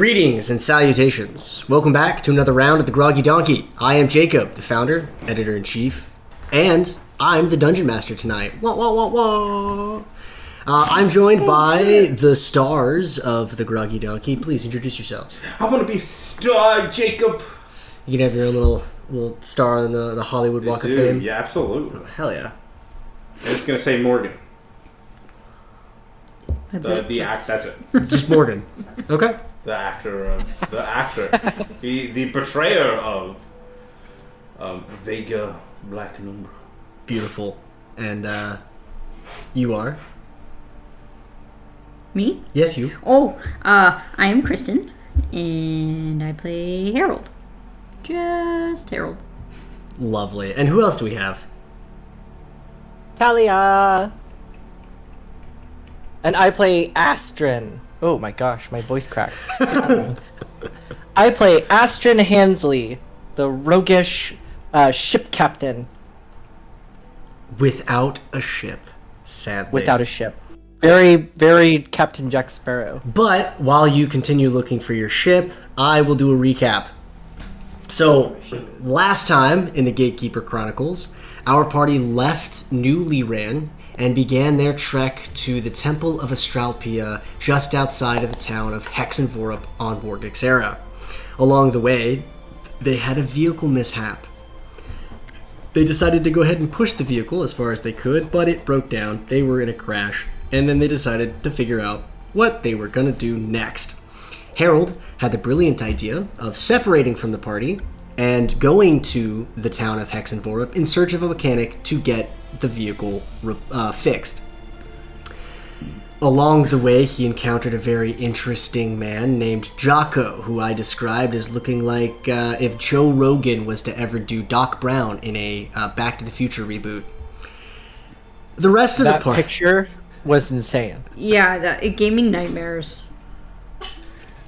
Greetings and salutations. Welcome back to another round of the Groggy Donkey. I am Jacob, the founder, editor-in-chief, and I'm the Dungeon Master tonight. Wah, wah, wah, wah. I'm joined by the stars of the Groggy Donkey. Please introduce yourselves. I want to be Star Jacob. You can have your own little star on the Hollywood Walk of Fame. Yeah, absolutely. Oh, hell yeah. And it's going to say Morgan. That's That's it. Just Morgan. Okay. The actor, the betrayer of Vega Black Number. Beautiful. And you are? Me? Yes, you. Oh, I am Kristen, and I play Harold. Just Harold. Lovely. And who else do we have? Talia! And I play Astryn. Oh my gosh, my voice cracked. I play Astryn Hansley, the roguish ship captain. Without a ship, sadly. Without a ship. Very, very Captain Jack Sparrow. But while you continue looking for your ship, I will do a recap. So, last time in the Gatekeeper Chronicles, our party left New Liran and began their trek to the Temple of Astraltpia just outside of the town of Hexenvorop on Vorgixera. Along the way, they had a vehicle mishap. They decided to go ahead and push the vehicle as far as they could, but it broke down. They were in a crash, and then they decided to figure out what they were going to do next. Harold had the brilliant idea of separating from the party and going to the town of Hexenvorop in search of a mechanic to get the vehicle fixed. Along the way, he encountered a very interesting man named Jocko, who I described as looking like if Joe Rogan was to ever do Doc Brown in a Back to the Future reboot. The rest of the party... That picture was insane. Yeah, it gave me nightmares.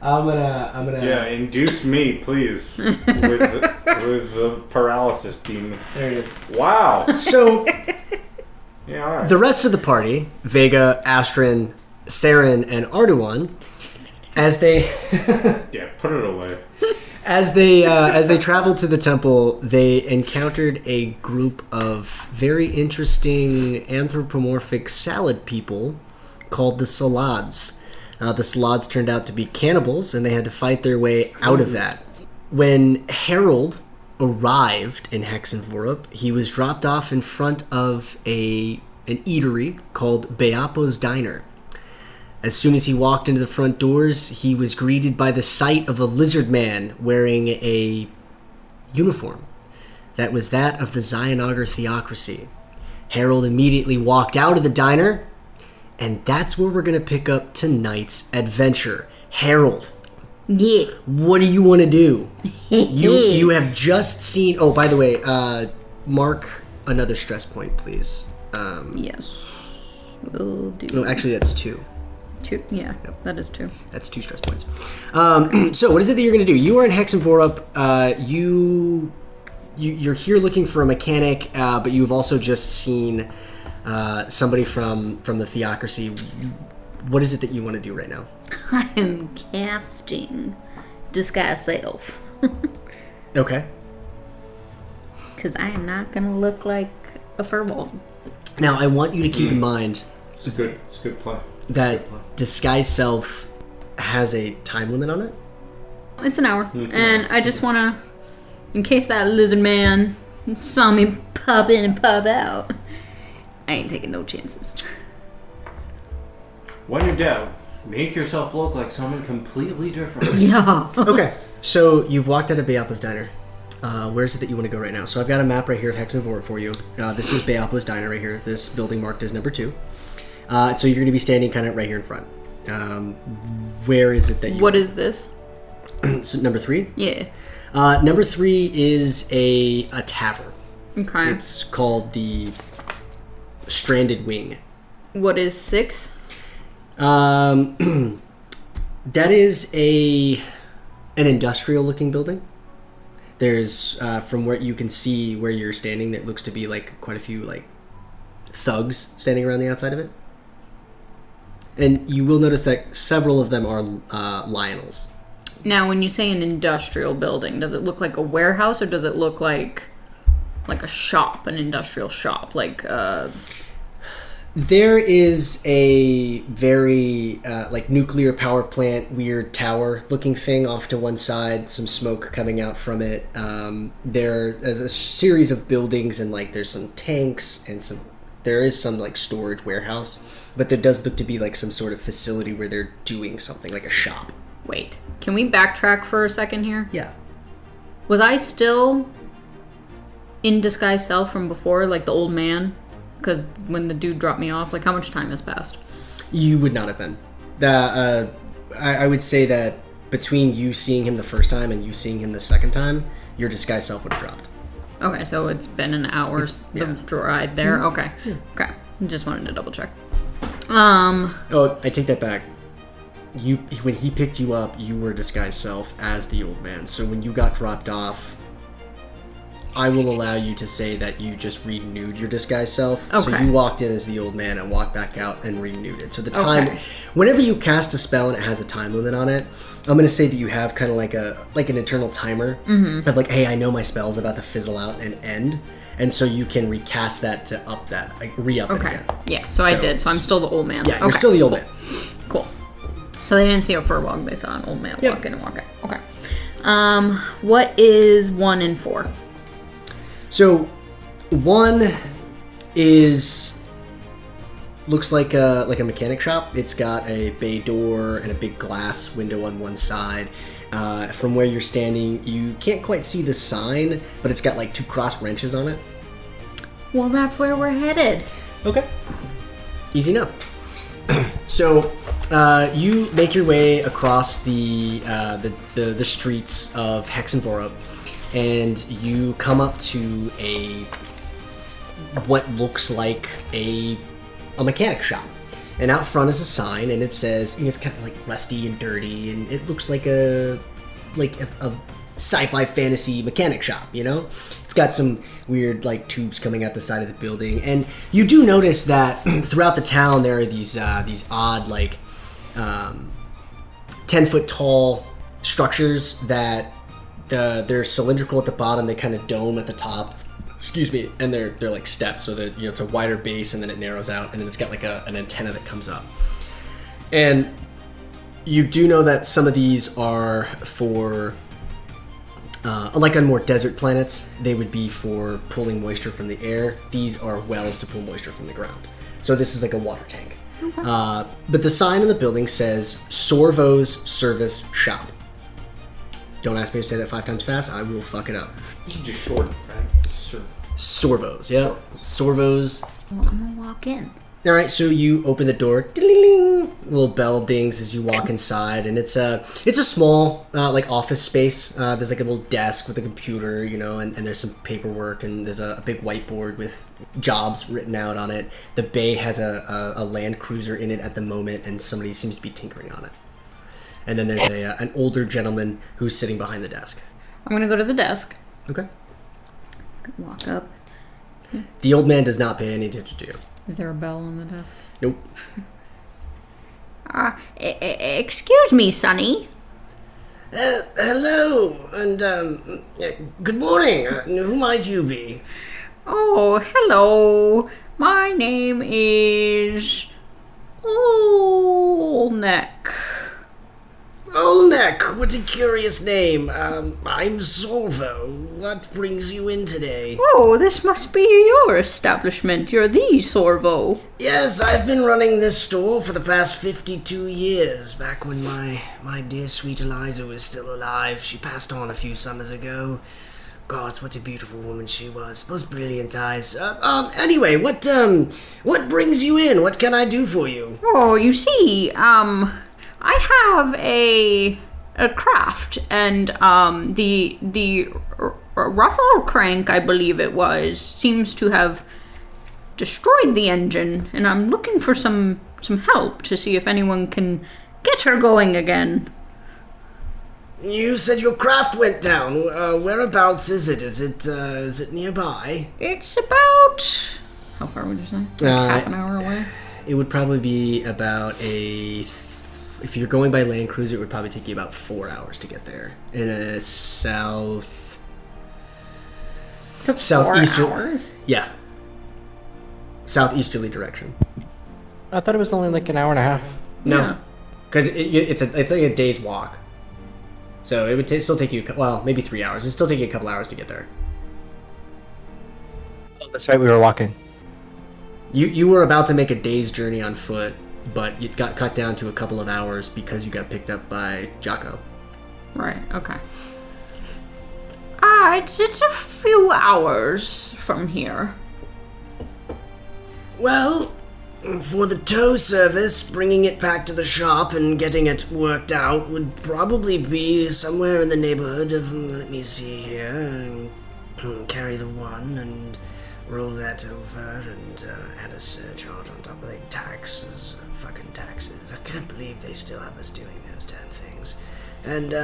I'm gonna. Yeah, induce me, please, with the paralysis demon. There it is. Wow. So, Yeah, all right. the rest of the party, Vega, Astryn, Saren, and Arduon, as they Yeah, put it away. as they traveled to the temple, they encountered a group of very interesting anthropomorphic salad people called the Salads. The Salads turned out to be cannibals, and they had to fight their way out of that. When Harold arrived in Hexenvorop, he was dropped off in front of an eatery called Beapo's Diner. As soon as he walked into the front doors, he was greeted by the sight of a lizard man wearing a uniform that was that of the Zionagar Theocracy. Harold immediately walked out of the diner, and that's where we're going to pick up tonight's adventure. Harold, Yeah. what do you want to do? You have just seen... Oh, by the way, mark another stress point, please. Yes. We'll do... No, actually, that's 2. 2. Yeah, that is 2. That's 2 stress points. So, what is it that you're going to do? You are in Hexenvorop. You're here looking for a mechanic, but you've also just seen somebody from the Theocracy. What is it that you want to do right now? I am casting Disguise Self. Okay. Because I am not going to look like a furball. Now, I want you to keep in mind It's a good play. that Disguise Self has a time limit on it. It's an hour. And I just want to, in case that lizard man saw me pop in and pop out, I ain't taking no chances. When you're dead, make yourself look like someone completely different. Yeah. Okay, so you've walked out of Beapo's Diner. Where is it that you want to go right now? So I've got a map right here of Hexenvorop for you. This is Beapo's Diner right here. This building marked as number 2. So you're going to be standing kind of right here in front. Where is it that you... What is this? So number 3? Yeah. Number 3 is a tavern. Okay. It's called the Stranded Wing. What is 6? That is an industrial-looking building. There's, from where you can see where you're standing, that looks to be like quite a few like thugs standing around the outside of it. And you will notice that several of them are Lionels. Now, when you say an industrial building, does it look like a warehouse or does it look like a shop, an industrial shop? There is a very nuclear power plant, weird tower looking thing off to one side, some smoke coming out from it. There is a series of buildings and there's some tanks and there is some storage warehouse, but there does look to be some sort of facility where they're doing something, like a shop. Wait, can we backtrack for a second here? Yeah. Was I still in disguise self from before, like the old man? Because when the dude dropped me off, how much time has passed? You would not have been. I would say that between you seeing him the first time and you seeing him the second time, your disguise self would have dropped. Okay, so it's been an hour, the ride there. Mm-hmm. Okay. Yeah. Okay. Just wanted to double check. Oh, I take that back. When he picked you up, you were disguised self as the old man. So when you got dropped off, I will allow you to say that you just renewed your disguise self. Okay. So you walked in as the old man and walked back out and renewed it. So the time, whenever you cast a spell and it has a time limit on it, I'm going to say that you have kind of like an internal timer of hey, I know my spell's about to fizzle out and end. And so you can recast that to up that, re-up it again. Yeah, so I did. So I'm still the old man. Yeah, you're still the old man. Cool. So they didn't see a furbolg, they saw an old man walk in and walk out. Okay. What is 1 and 4? So 1 looks like a mechanic shop. It's got a bay door and a big glass window on one side. From where you're standing, you can't quite see the sign, but it's got 2 cross wrenches on it. Well, that's where we're headed. Okay. Easy enough. So you make your way across the streets of Hexenvorop, and you come up to what looks like a mechanic shop. And out front is a sign, and it says, it's kind of rusty and dirty, and it looks like a sci-fi fantasy mechanic shop, It's got some weird tubes coming out the side of the building, and you do notice that throughout the town there are these odd 10-foot tall structures that they're cylindrical at the bottom, they kind of dome at the top. Excuse me, and they're steps, so that it's a wider base and then it narrows out, and then it's got an antenna that comes up. And you do know that some of these are for on more desert planets, they would be for pulling moisture from the air. These are wells to pull moisture from the ground. So this is like a water tank. Okay. But the sign on the building says Sorvo's Service Shop. Don't ask me to say that 5 times fast. I will fuck it up. You should just shorten, right? Sorvo's, yeah. Sorvo's. Well, I'm gonna walk in. All right, so you open the door. Ding-ding-ding. Little bell dings as you walk inside, and it's a small office space. There's a little desk with a computer, and there's some paperwork, and there's a big whiteboard with jobs written out on it. The bay has a Land Cruiser in it at the moment, and somebody seems to be tinkering on it. And then there's an older gentleman who's sitting behind the desk. I'm gonna go to the desk. Okay. Walk up. The old man does not pay any attention to you. Is there a bell on the desk? Nope. Excuse me, Sonny. Hello, and good morning. Who might you be? Oh, hello. My name is Olnek. Olnek, what a curious name. I'm Sorvo. What brings you in today? Oh, this must be your establishment. You're the Sorvo. Yes, I've been running this store for the past 52 years, back when my dear sweet Eliza was still alive. She passed on a few summers ago. God, what a beautiful woman she was. Most brilliant eyes. Anyway, what brings you in? What can I do for you? Oh, you see, I have a craft, and the ruffle crank, I believe it was, seems to have destroyed the engine, and I'm looking for some help to see if anyone can get her going again. You said your craft went down. Whereabouts is it? Is it nearby? It's about... How far would you say? Half an hour away? It would probably be about a if you're going by land cruiser, it would probably take you about 4 hours to get there. In a southeasterly. 4 hours? Yeah. Southeasterly direction. I thought it was only like an hour and a half. No, because it's like a day's walk. So it would still take you, maybe 3 hours. It'd still take you a couple hours to get there. Oh, that's right, we were walking. You were about to make a day's journey on foot, but it got cut down to a couple of hours because you got picked up by Jocko. Right, okay. It's a few hours from here. Well, for the tow service, bringing it back to the shop and getting it worked out would probably be somewhere in the neighborhood of, let me see here, carry the one and roll that over and add a surcharge on top of the taxes. Fucking taxes. I can't believe they still have us doing those damn things. And,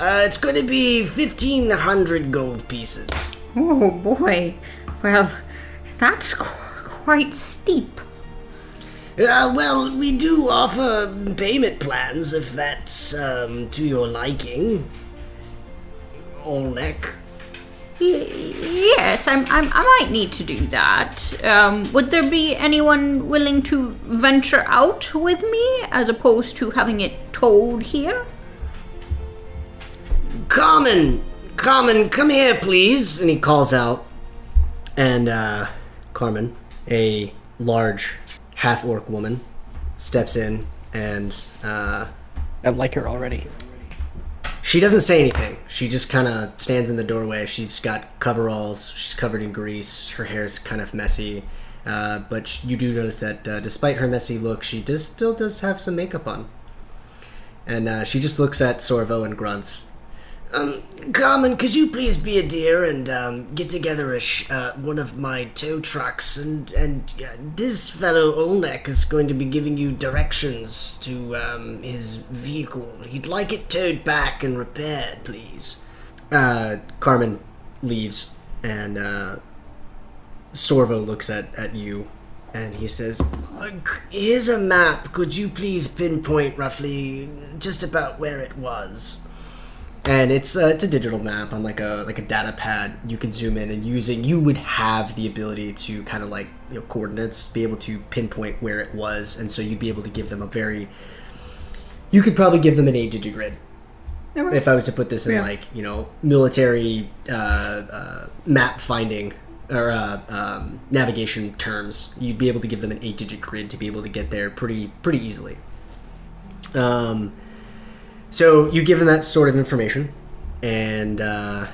it's going to be 1,500 gold pieces. Oh boy. Well, that's quite steep. Well, we do offer payment plans if that's to your liking. Olnek. Yes, I might need to do that. Would there be anyone willing to venture out with me as opposed to having it towed here? Carmen, come here, please. And he calls out. And Carmen, a large half-orc woman, steps in and I like her already. she doesn't say anything. She just kind of stands in the doorway. She's got coveralls. She's covered in grease. Her hair's kind of messy. But you do notice that despite her messy look, she still does have some makeup on. And she just looks at Sorvo and grunts. Carmen, could you please be a dear and get together one of my tow trucks? And this fellow Olnek is going to be giving you directions to his vehicle. He'd like it towed back and repaired, please. Carmen leaves, and Sorvo looks at you, and he says, here's a map. Could you please pinpoint roughly just about where it was? And it's a digital map on like a data pad. You can zoom in, and you would have the ability to kind of coordinates, be able to pinpoint where it was, and so you'd be able to give them you could probably give them an 8-digit grid. Okay. If I was to put this in military map finding or navigation terms, you'd be able to give them an 8-digit grid to be able to get there pretty easily. So you give them that sort of information, and the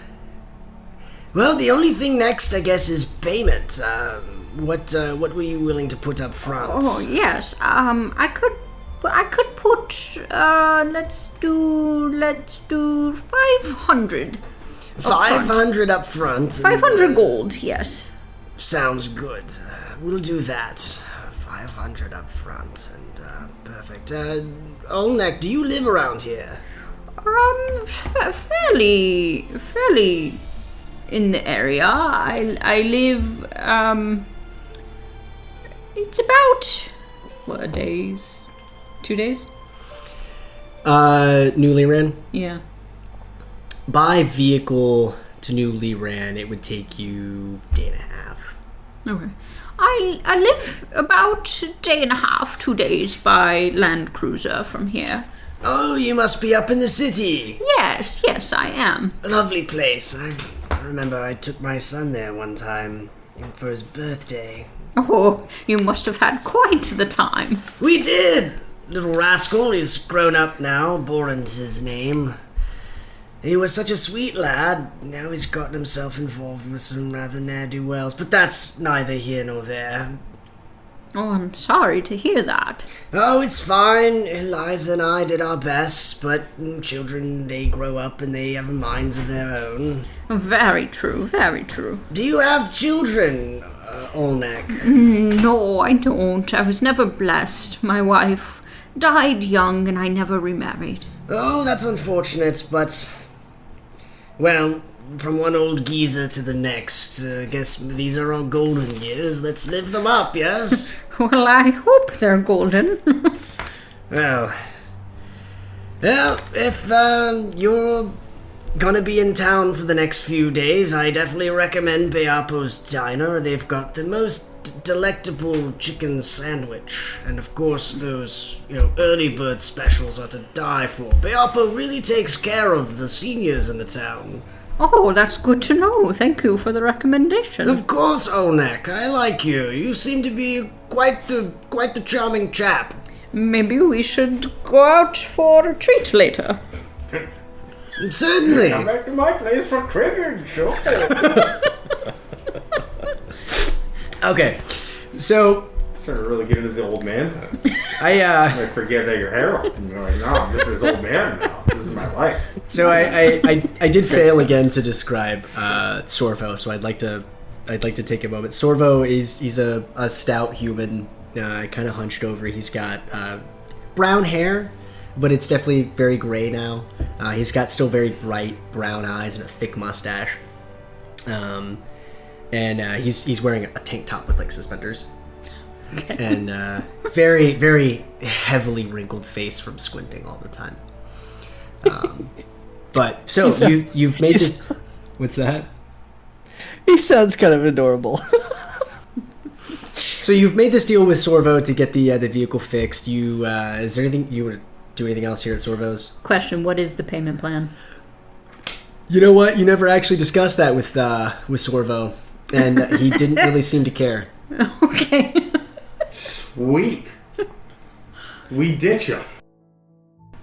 only thing next, I guess, is payment. What were you willing to put up front? Oh yes, I could put let's do 500. 500 up front. 500 gold, yes. Sounds good. We'll do that. 500 up front, and perfect. Olnek, do you live around here? Fairly in the area. I live, it's about, what, days? 2 days? New Liran? Yeah. By vehicle to New Liran, it would take you a day and a half. Okay. I live about a day and a half, 2 days by land cruiser from here. Oh, you must be up in the city. Yes, I am. A lovely place. I remember I took my son there one time for his birthday. Oh, you must have had quite the time. We did! Little rascal, he's grown up now. Boren's his name. He was such a sweet lad. Now he's gotten himself involved with some rather ne'er-do-wells, but that's neither here nor there. Oh, I'm sorry to hear that. Oh, it's fine. Eliza and I did our best, but children, they grow up and they have minds of their own. Very true, very true. Do you have children, Olnek? No, I don't. I was never blessed. My wife died young and I never remarried. Oh, that's unfortunate, but... Well, from one old geezer to the next, I guess these are our golden years. Let's live them up, yes? Well, I hope they're golden. Well, if you're gonna be in town for the next few days, I definitely recommend Beapo's Diner. They've got the most delectable chicken sandwich, and of course those, early bird specials are to die for. Beapo really takes care of the seniors in the town. Oh, that's good to know. Thank you for the recommendation. Of course, Onek. I like you. You seem to be quite the charming chap. Maybe we should go out for a treat later. Certainly. Come back to my place for cricket, sure. Okay, so Starting to really get into the old man thing. I forget that you're Harold. And you're like, no, this is old man now. This is my life. So I did fail again to describe Sorvo, so I'd like to take a moment. Sorvo he's a stout human, kind of hunched over. He's got brown hair, but it's definitely very gray now. He's got still very bright brown eyes and a thick mustache. And he's wearing a tank top with like suspenders. And very, very heavily wrinkled face from squinting all the time. But so you've made this. What's that? He sounds kind of adorable. So you've made this deal with Sorvo to get the vehicle fixed. Is there anything you would do anything else here at Sorvo's? Question: what is the payment plan? You know what? You never actually discussed that with Sorvo, and he didn't really seem to care. Okay. Sweet. We ditch him.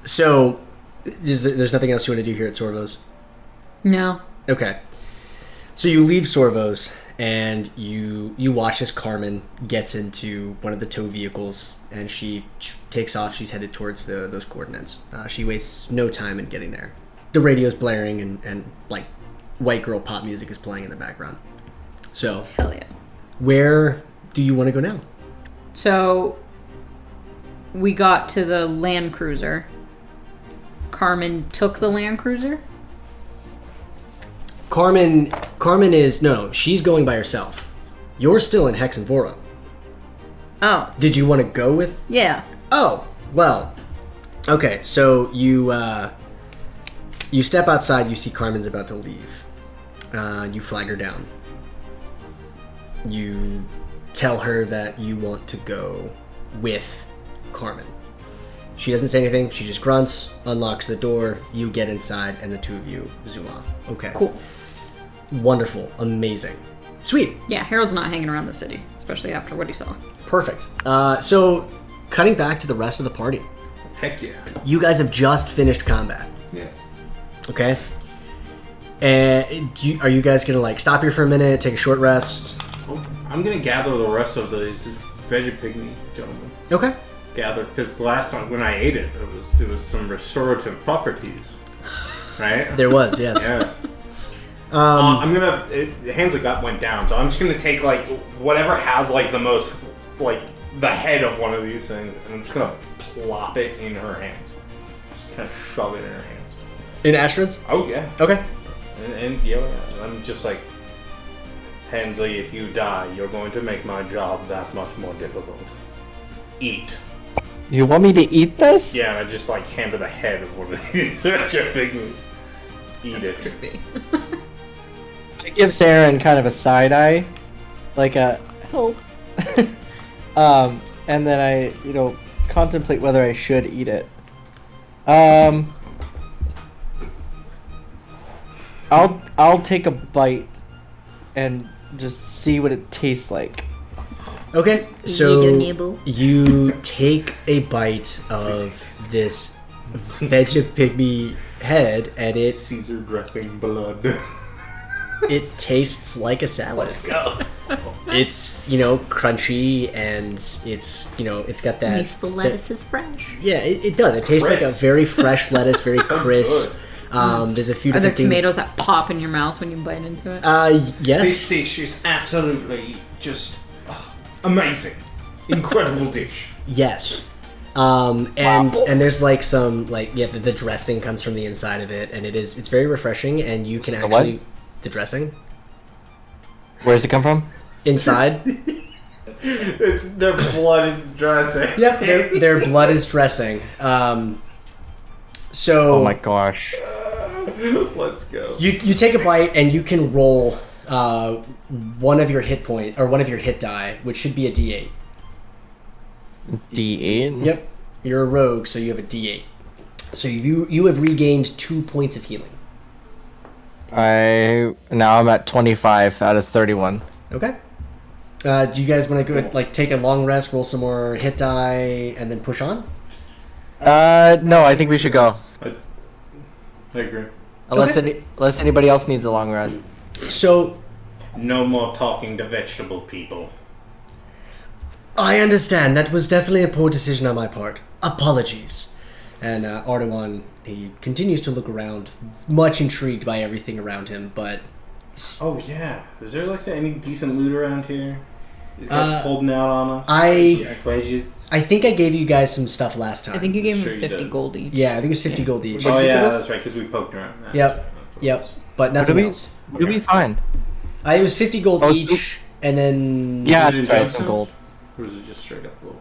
So there's nothing else you want to do here at Sorvo's? No. Okay. So you leave Sorvo's and you watch as Carmen gets into one of the tow vehicles and she takes off. She's headed towards those coordinates. She wastes no time in getting there. The radio's blaring and like white girl pop music is playing in the background. So Hell yeah. where do you want to go now? So we got to the Land Cruiser. Carmen took the Land Cruiser? Carmen is... No, she's going by herself. You're still in Hexenvorop. Oh. Did you want to go with... Yeah. Oh, well. Okay, so you step outside, you see Carmen's about to leave. You flag her down. You tell her that you want to go with Carmen. She doesn't say anything, she just grunts, unlocks the door, you get inside, and the two of you zoom off. Okay. Cool. Wonderful. Amazing. Sweet. Yeah, Harold's not hanging around the city, especially after what he saw. Perfect. So, cutting back to the rest of the party. Heck yeah. You guys have just finished combat. Yeah. Okay? And are you guys going to, like, stop here for a minute, take a short rest? I'm going to gather the rest of these veggie pygmy gentlemen. Okay. Gather, because the last time when I ate it, it was some restorative properties. Right? There was, yes. Yes. I'm gonna. Hands of Gut went down, so I'm just gonna take like whatever has like the most, like the head of one of these things, and I'm just gonna plop it in her hands. Just kind of shove it in her hands. In Astryn's? Oh yeah. Okay. And yeah, I'm just like, Hensley, if you die, you're going to make my job that much more difficult. Eat. You want me to eat this? Yeah, and I just like hand her the head of one of these pygmies. Eat That's it. creepy. I give Saren kind of a side eye, like a help. And then I, contemplate whether I should eat it. I'll take a bite and just see what it tastes like. Okay, so Nibble. you take a bite of this veggie pygmy head, and Caesar dressing blood. it tastes like a salad. Let's go. It's crunchy, and it's got that. At least the lettuce is fresh. Yeah, it does. It tastes like a Crisp. very fresh lettuce, very So crisp. There's a few Are there different things. tomatoes that pop in your mouth when you bite into it? This Yes. dish is absolutely just amazing. Incredible dish. Yes. And there's like some the dressing comes from the inside of it, and it's very refreshing, and you can The what? the dressing Where does it come from? inside. It's their blood is dressing. Yep, their blood is dressing. So Oh my gosh. Let's go. you take a bite and you can roll one of your hit point or one of your hit die, which should be a D8. D8? Yep, you're a rogue, so you have a D8. So you have regained 2 points of healing. Now I'm at 25 out of 31. Okay. Do you guys want to go take a long rest, roll some more hit die, and then push on? No, I think we should go. I agree. Unless anybody else needs a long rest. So No more talking to vegetable people. I understand. That was definitely a poor decision on my part. Apologies. And Arduon, he continues to look around, much intrigued by everything around him, but... Oh, yeah. Is there, any decent loot around here? These guys holding out on us? I think I gave you guys some stuff last time. I think you gave Sure him you 50 did. gold each. Yeah, I think it was 50 gold each. Oh, yeah, Ridiculous. that's right, because we poked around. Yep. But nothing else. You'll be fine. It was 50 gold Oh, each, and then... Yeah, Is it that's right, just some gold. Or is it just straight up gold?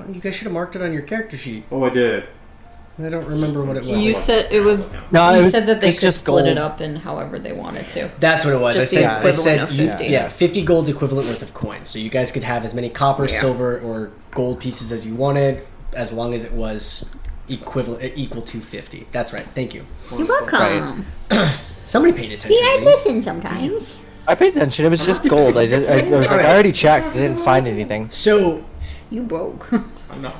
You guys should have marked it on your character sheet. Oh, I did. I don't remember what it was. You said it was. No, you said that they it's could just split it gold. up in however they wanted to. That's what it was. Just I the said, equivalent of 50. Yeah, 50 gold equivalent worth of coins. So you guys could have as many copper, Yeah. silver, or gold pieces as you wanted, as long as it was equal to 50. That's right. Thank you. You're welcome. Somebody paid attention. See, I please. listen sometimes. I paid attention. It was just gold. I was like, I already checked. I didn't find anything. So You broke. I know.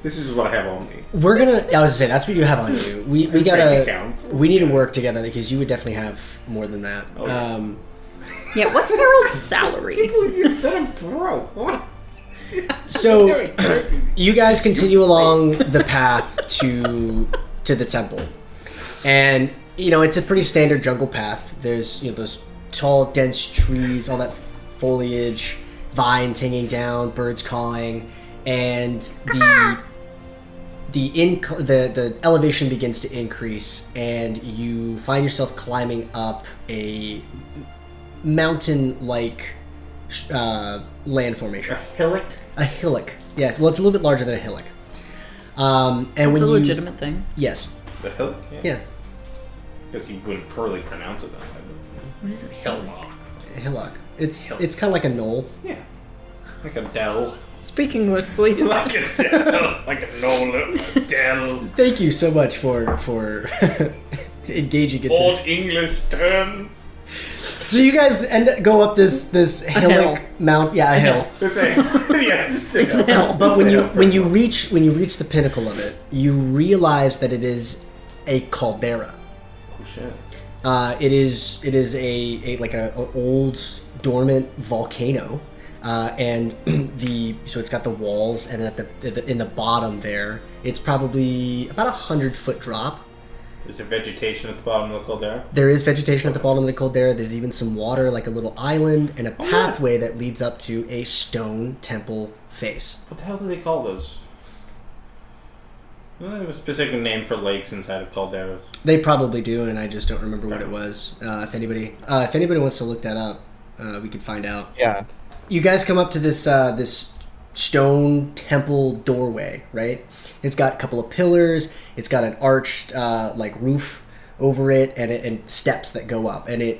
This is what I have on me. we're gonna. I was gonna say that's what you have on you. We Bank gotta. accounts. We need to work together because you would definitely have more than that. Oh, yeah. Yeah, what's Harold's salary? You said I'm broke. What? So you guys continue along the path to the temple, and it's a pretty standard jungle path. There's those tall, dense trees, all that foliage, vines hanging down, birds calling, and the elevation begins to increase, and you find yourself climbing up a mountain-like land formation. Hillock? A hillock. Yes. Well, it's a little bit larger than a hillock. And It's when a you, legitimate thing. Yes. The hillock? Yeah. Guess you wouldn't probably pronounce it that way. What is it? Hillock. A hillock. It's Hillock. kind of like a knoll. Yeah. Like a dell. Speak English, please. Like a dell. Like a knoll. A dell. Thank you so much for engaging in Old this. English terms. So you guys go up this hillock hill. mount. Yeah, a hill. It's a yes. It's a hill. But when you reach the pinnacle of it, you realize that it is a caldera. Oh shit. It is a old dormant volcano, and so it's got the walls, and in the bottom there, it's probably about 100-foot drop. Is there vegetation at the bottom of the caldera? There is vegetation at the bottom of the caldera. There's even some water, like a little island, and a pathway that leads up to a stone temple face. What the hell do they call those? Don't they have a specific name for lakes inside of calderas? They probably do, and I just don't remember what it was. If anybody wants to look that up, we could find out. Yeah. You guys come up to this stone temple doorway, right? It's got a couple of pillars. It's got an arched roof over it, and steps that go up. And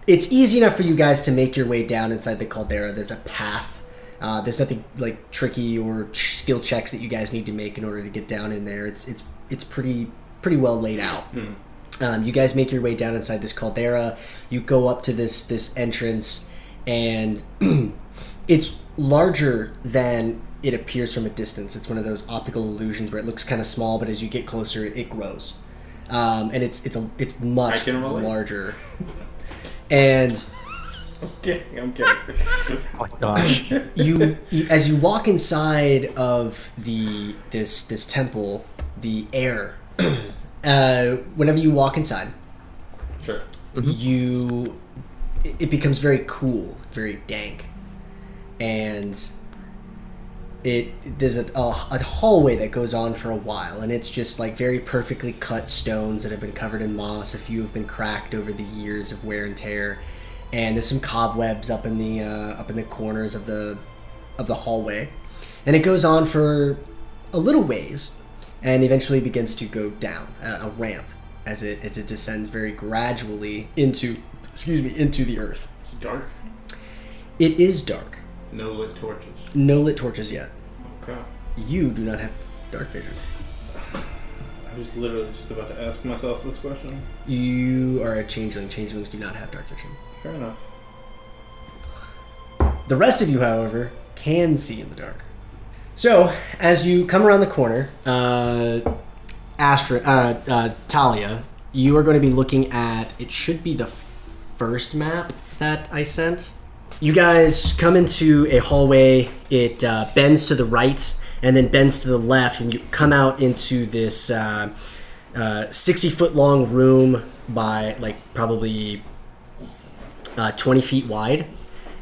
it's easy enough for you guys to make your way down inside the caldera. There's a path. There's nothing like tricky or skill checks that you guys need to make in order to get down in there. It's pretty well laid out. You guys make your way down inside this caldera. You go up to this entrance, and it's larger than it appears from a distance. It's one of those optical illusions where it looks kind of small, but as you get closer, it grows, and it's much larger. And I'm kidding. Oh my gosh. you as you walk inside of this temple, the air, whenever you walk inside, Sure. it becomes very cool, very dank, and there's a hallway that goes on for a while, and it's just like very perfectly cut stones that have been covered in moss. A few have been cracked over the years of wear and tear, and there's some cobwebs up in the corners of the hallway, and it goes on for a little ways, and eventually begins to go down a ramp as it descends very gradually into the earth. It's dark. It is dark. No lit torches. No lit torches yet. Okay. You do not have dark vision. I was literally just about to ask myself this question. You are a changeling. Changelings do not have dark vision. Fair enough. The rest of you, however, can see in the dark. So, as you come around the corner, Talia, you are going to be looking at, it should be the first map that I sent. You guys come into a hallway. It bends to the right and then bends to the left, and you come out into this 60-foot long room by probably 20 feet wide,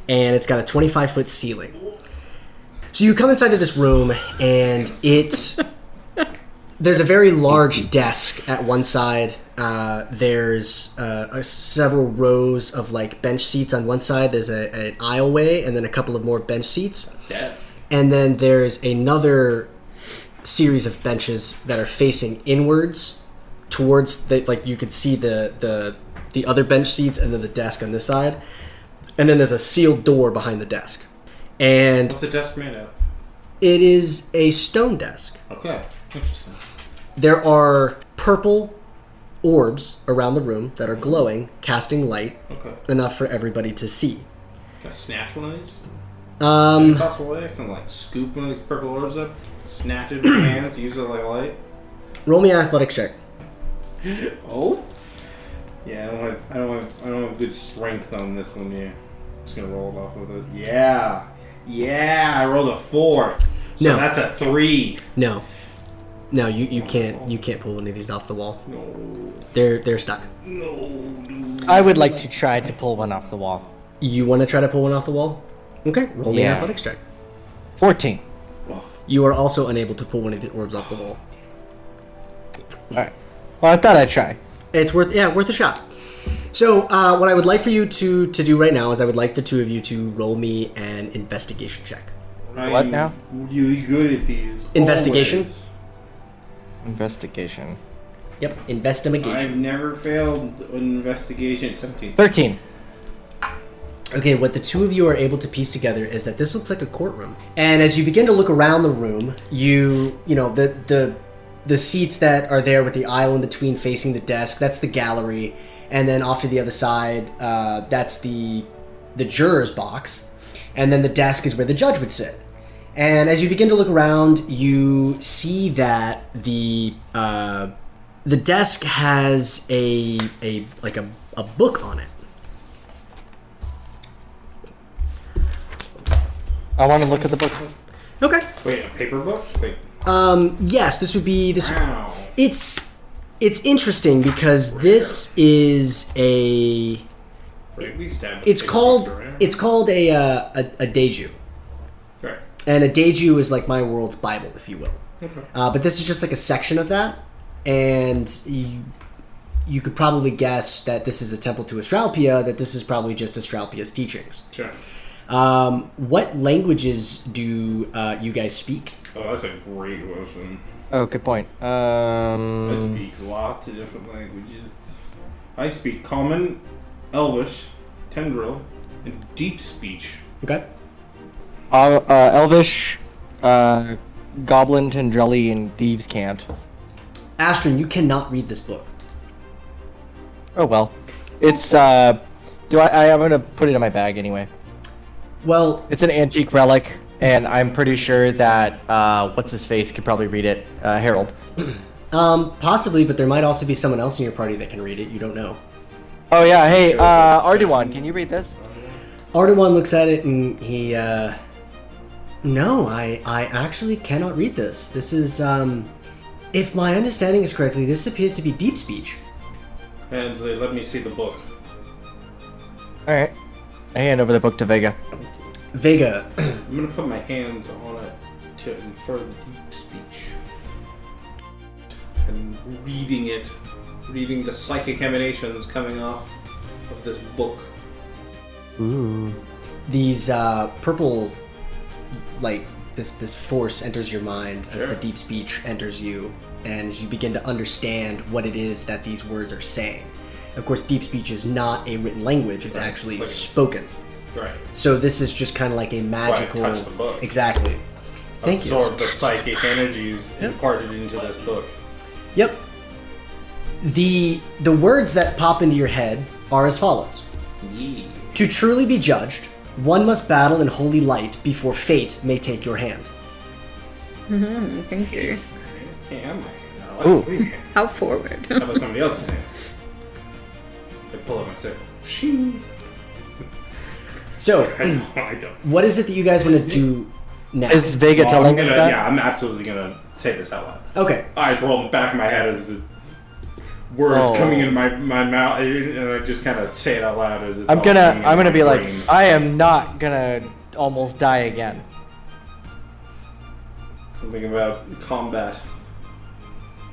and it's got a 25-foot ceiling. So you come inside of this room, and there's a very large desk at one side. There's several rows of bench seats on one side. There's an aisleway, and then a couple of more bench seats. Desk. And then there's another series of benches that are facing inwards towards you could see the other bench seats and then the desk on this side. And then there's a sealed door behind the desk. And what's the desk made of? It is a stone desk. Okay, interesting. There are purple orbs around the room that are glowing, casting light, enough for everybody to see. Can I snatch one of these? Is there a possible way I can scoop one of these purple orbs up, snatch it in my hands, use it like a light? Roll me an athletics check. Oh? Yeah, I don't have good strength on this one yet. Just gonna roll it off with it. Yeah, I rolled a 4. So no, that's a 3. No, you can't pull one of these off the wall. No, they're stuck. No. I would like to try to pull one off the wall. You want to try to pull one off the wall? Okay, roll me an athletics check. 14. You are also unable to pull one of the orbs off the wall. Alright. Well, I thought I'd try. It's worth a shot. So, what I would like for you to do right now is I would like the two of you to roll me an investigation check. What now? Really good at these. Investigation? Always. Investigation. Yep, investigation. I've never failed an investigation. 17. 13. Okay, what the two of you are able to piece together is that this looks like a courtroom. And as you begin to look around the room, you know, the seats that are there with the aisle in between facing the desk, that's the gallery. And then off to the other side, that's the juror's box. And then the desk is where the judge would sit. And as you begin to look around, you see that the desk has a book on it. I want to look at the book. Okay. Wait, a paper book? Wait. Yes, this would be this. Wow. It's interesting because this is a. It's called a Deju. Right. And a Deju is like my world's Bible, if you will. Okay. But this is just like a section of that, and you could probably guess that this is a temple to Astraltpia. That this is probably just Astraltpia's teachings. Sure. What languages do you guys speak? Oh, that's a great question. Oh, good point. I speak lots of different languages. I speak Common, Elvish, Tendril, and Deep Speech. Okay. Elvish, Goblin, Tendrelli, and Thieves' Cant. Astryn, you cannot read this book. Oh well. It's I'm gonna put it in my bag anyway. Well, it's an antique relic, and I'm pretty sure that what's his face could probably read it. Harold. Possibly, but there might also be someone else in your party that can read it. You don't know. Oh yeah, hey, Arduon, can you read this? Arduon looks at it and he, no, I actually cannot read this. This is, if my understanding is correctly, this appears to be deep speech. And let me see the book. Alright. I hand over the book to Vega. Vega. I'm gonna put my hands on it to infer the deep speech. And reading the psychic emanations coming off of this book. Ooh. These purple, like this force enters your mind as the deep speech enters you, and as you begin to understand what it is that these words are saying. Of course, deep speech is not a written language; it's actually spoken. Right. So this is just kind of like a magical. That's why I touched the book. Exactly. Thank you. Absorb the psychic energies imparted into this book. Yep. The words that pop into your head are as follows. Yeah. To truly be judged, one must battle in holy light before fate may take your hand. Thank you. Yeah, Ooh. How forward. How about somebody else's hand? I pull up my circle. Shing. So, I don't. what is it that you guys want to do now? Is Vega telling us that? Yeah, I'm absolutely gonna say this out loud. Okay. Eyes roll in the back of my head as words coming into my mouth, and I just kind of say it out loud as it's I'm gonna be like, brain. I am not gonna almost die again. Something about combat.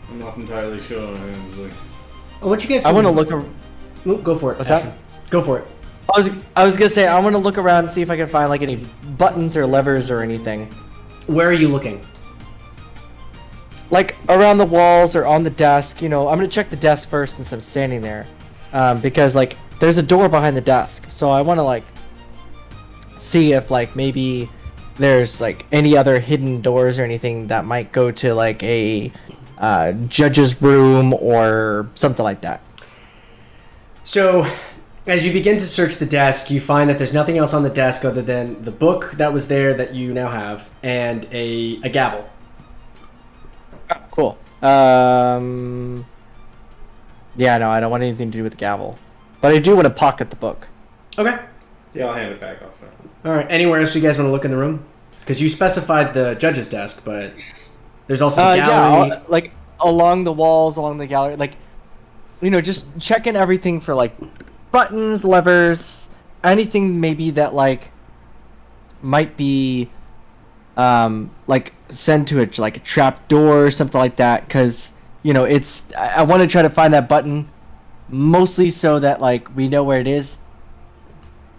I'm not entirely sure. It's like, What you guys do? I want to look. Go for it. What's Astryn. that? Go for it. I was gonna say I want to look around and see if I can find like any buttons or levers or anything. Where are you looking? Like around the walls or on the desk. You know, I'm gonna check the desk first since I'm standing there, because like there's a door behind the desk, so I want to like see if like maybe there's like any other hidden doors or anything that might go to like a judge's room or something like that. So, as you begin to search the desk, you find that there's nothing else on the desk other than the book that was there that you now have, and a gavel. Cool. Yeah, no, I don't want anything to do with the gavel. But I do want to pocket the book. Okay. yeah, I'll hand it back off now. All right. Anywhere else you guys want to look in the room? Because you specified the judge's desk, but there's also the gallery. Yeah, like along the walls, along the gallery, like, you know, just checking everything for like buttons, levers, anything maybe that like might be like sent to like a trap door or something like that, because you know I want to try to find that button mostly so that like we know where it is,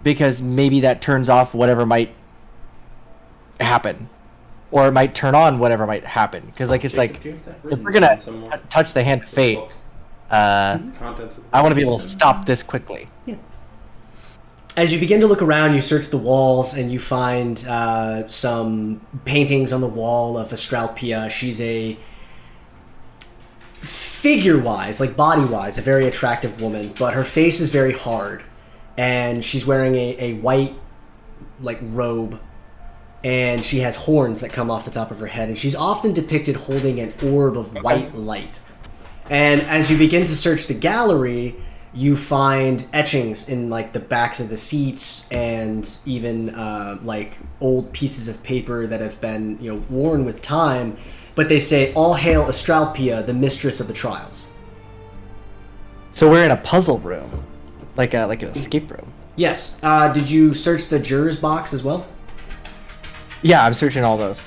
because maybe that turns off whatever might happen, or it might turn on whatever might happen, because like it's like if we're gonna touch the hand of fate, I want to be able to stop this quickly. Yeah. As you begin to look around, you search the walls and you find some paintings on the wall of Astraltpia. She's a figure-wise, like body-wise, a very attractive woman, but her face is very hard, and she's wearing a white like robe, and she has horns that come off the top of her head, and she's often depicted holding an orb of white light. And as you begin to search the gallery, you find etchings in like the backs of the seats, and even like old pieces of paper that have been, you know, worn with time, but they say, "All hail Astraltpia, the mistress of the trials." So we're in a puzzle room, like an escape room. Yes. Did you search the juror's box as well? Yeah, I'm searching all those.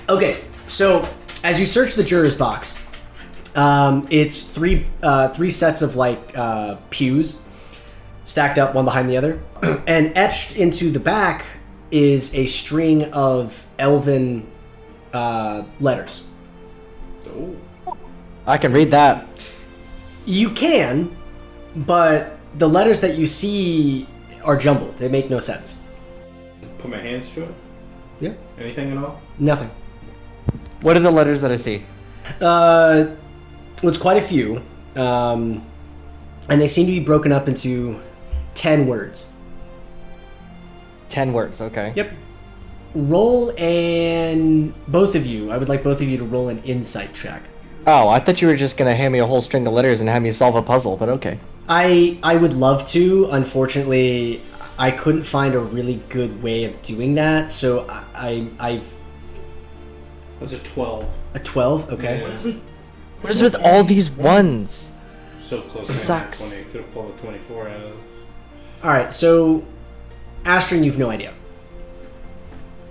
Okay, so as you search the juror's box, it's three sets of like pews stacked up one behind the other, and etched into the back is a string of elven letters. Oh. I can read that. You can, but the letters that you see are jumbled. They make no sense. Put my hands to it? Yeah. Anything at all? Nothing. What are the letters that I see? It's quite a few, and they seem to be broken up into 10 words. 10 words, okay. Yep. Roll both of you, I would like both of you to roll an insight check. Oh, I thought you were just gonna hand me a whole string of letters and have me solve a puzzle, but okay. I would love to. Unfortunately, I couldn't find a really good way of doing that, so I've... That's a 12. A 12? Okay. Yeah. What is with all these ones? So close to Sucks. 20. Could have pulled a 24 out of this. Alright, so Astryn, you've no idea.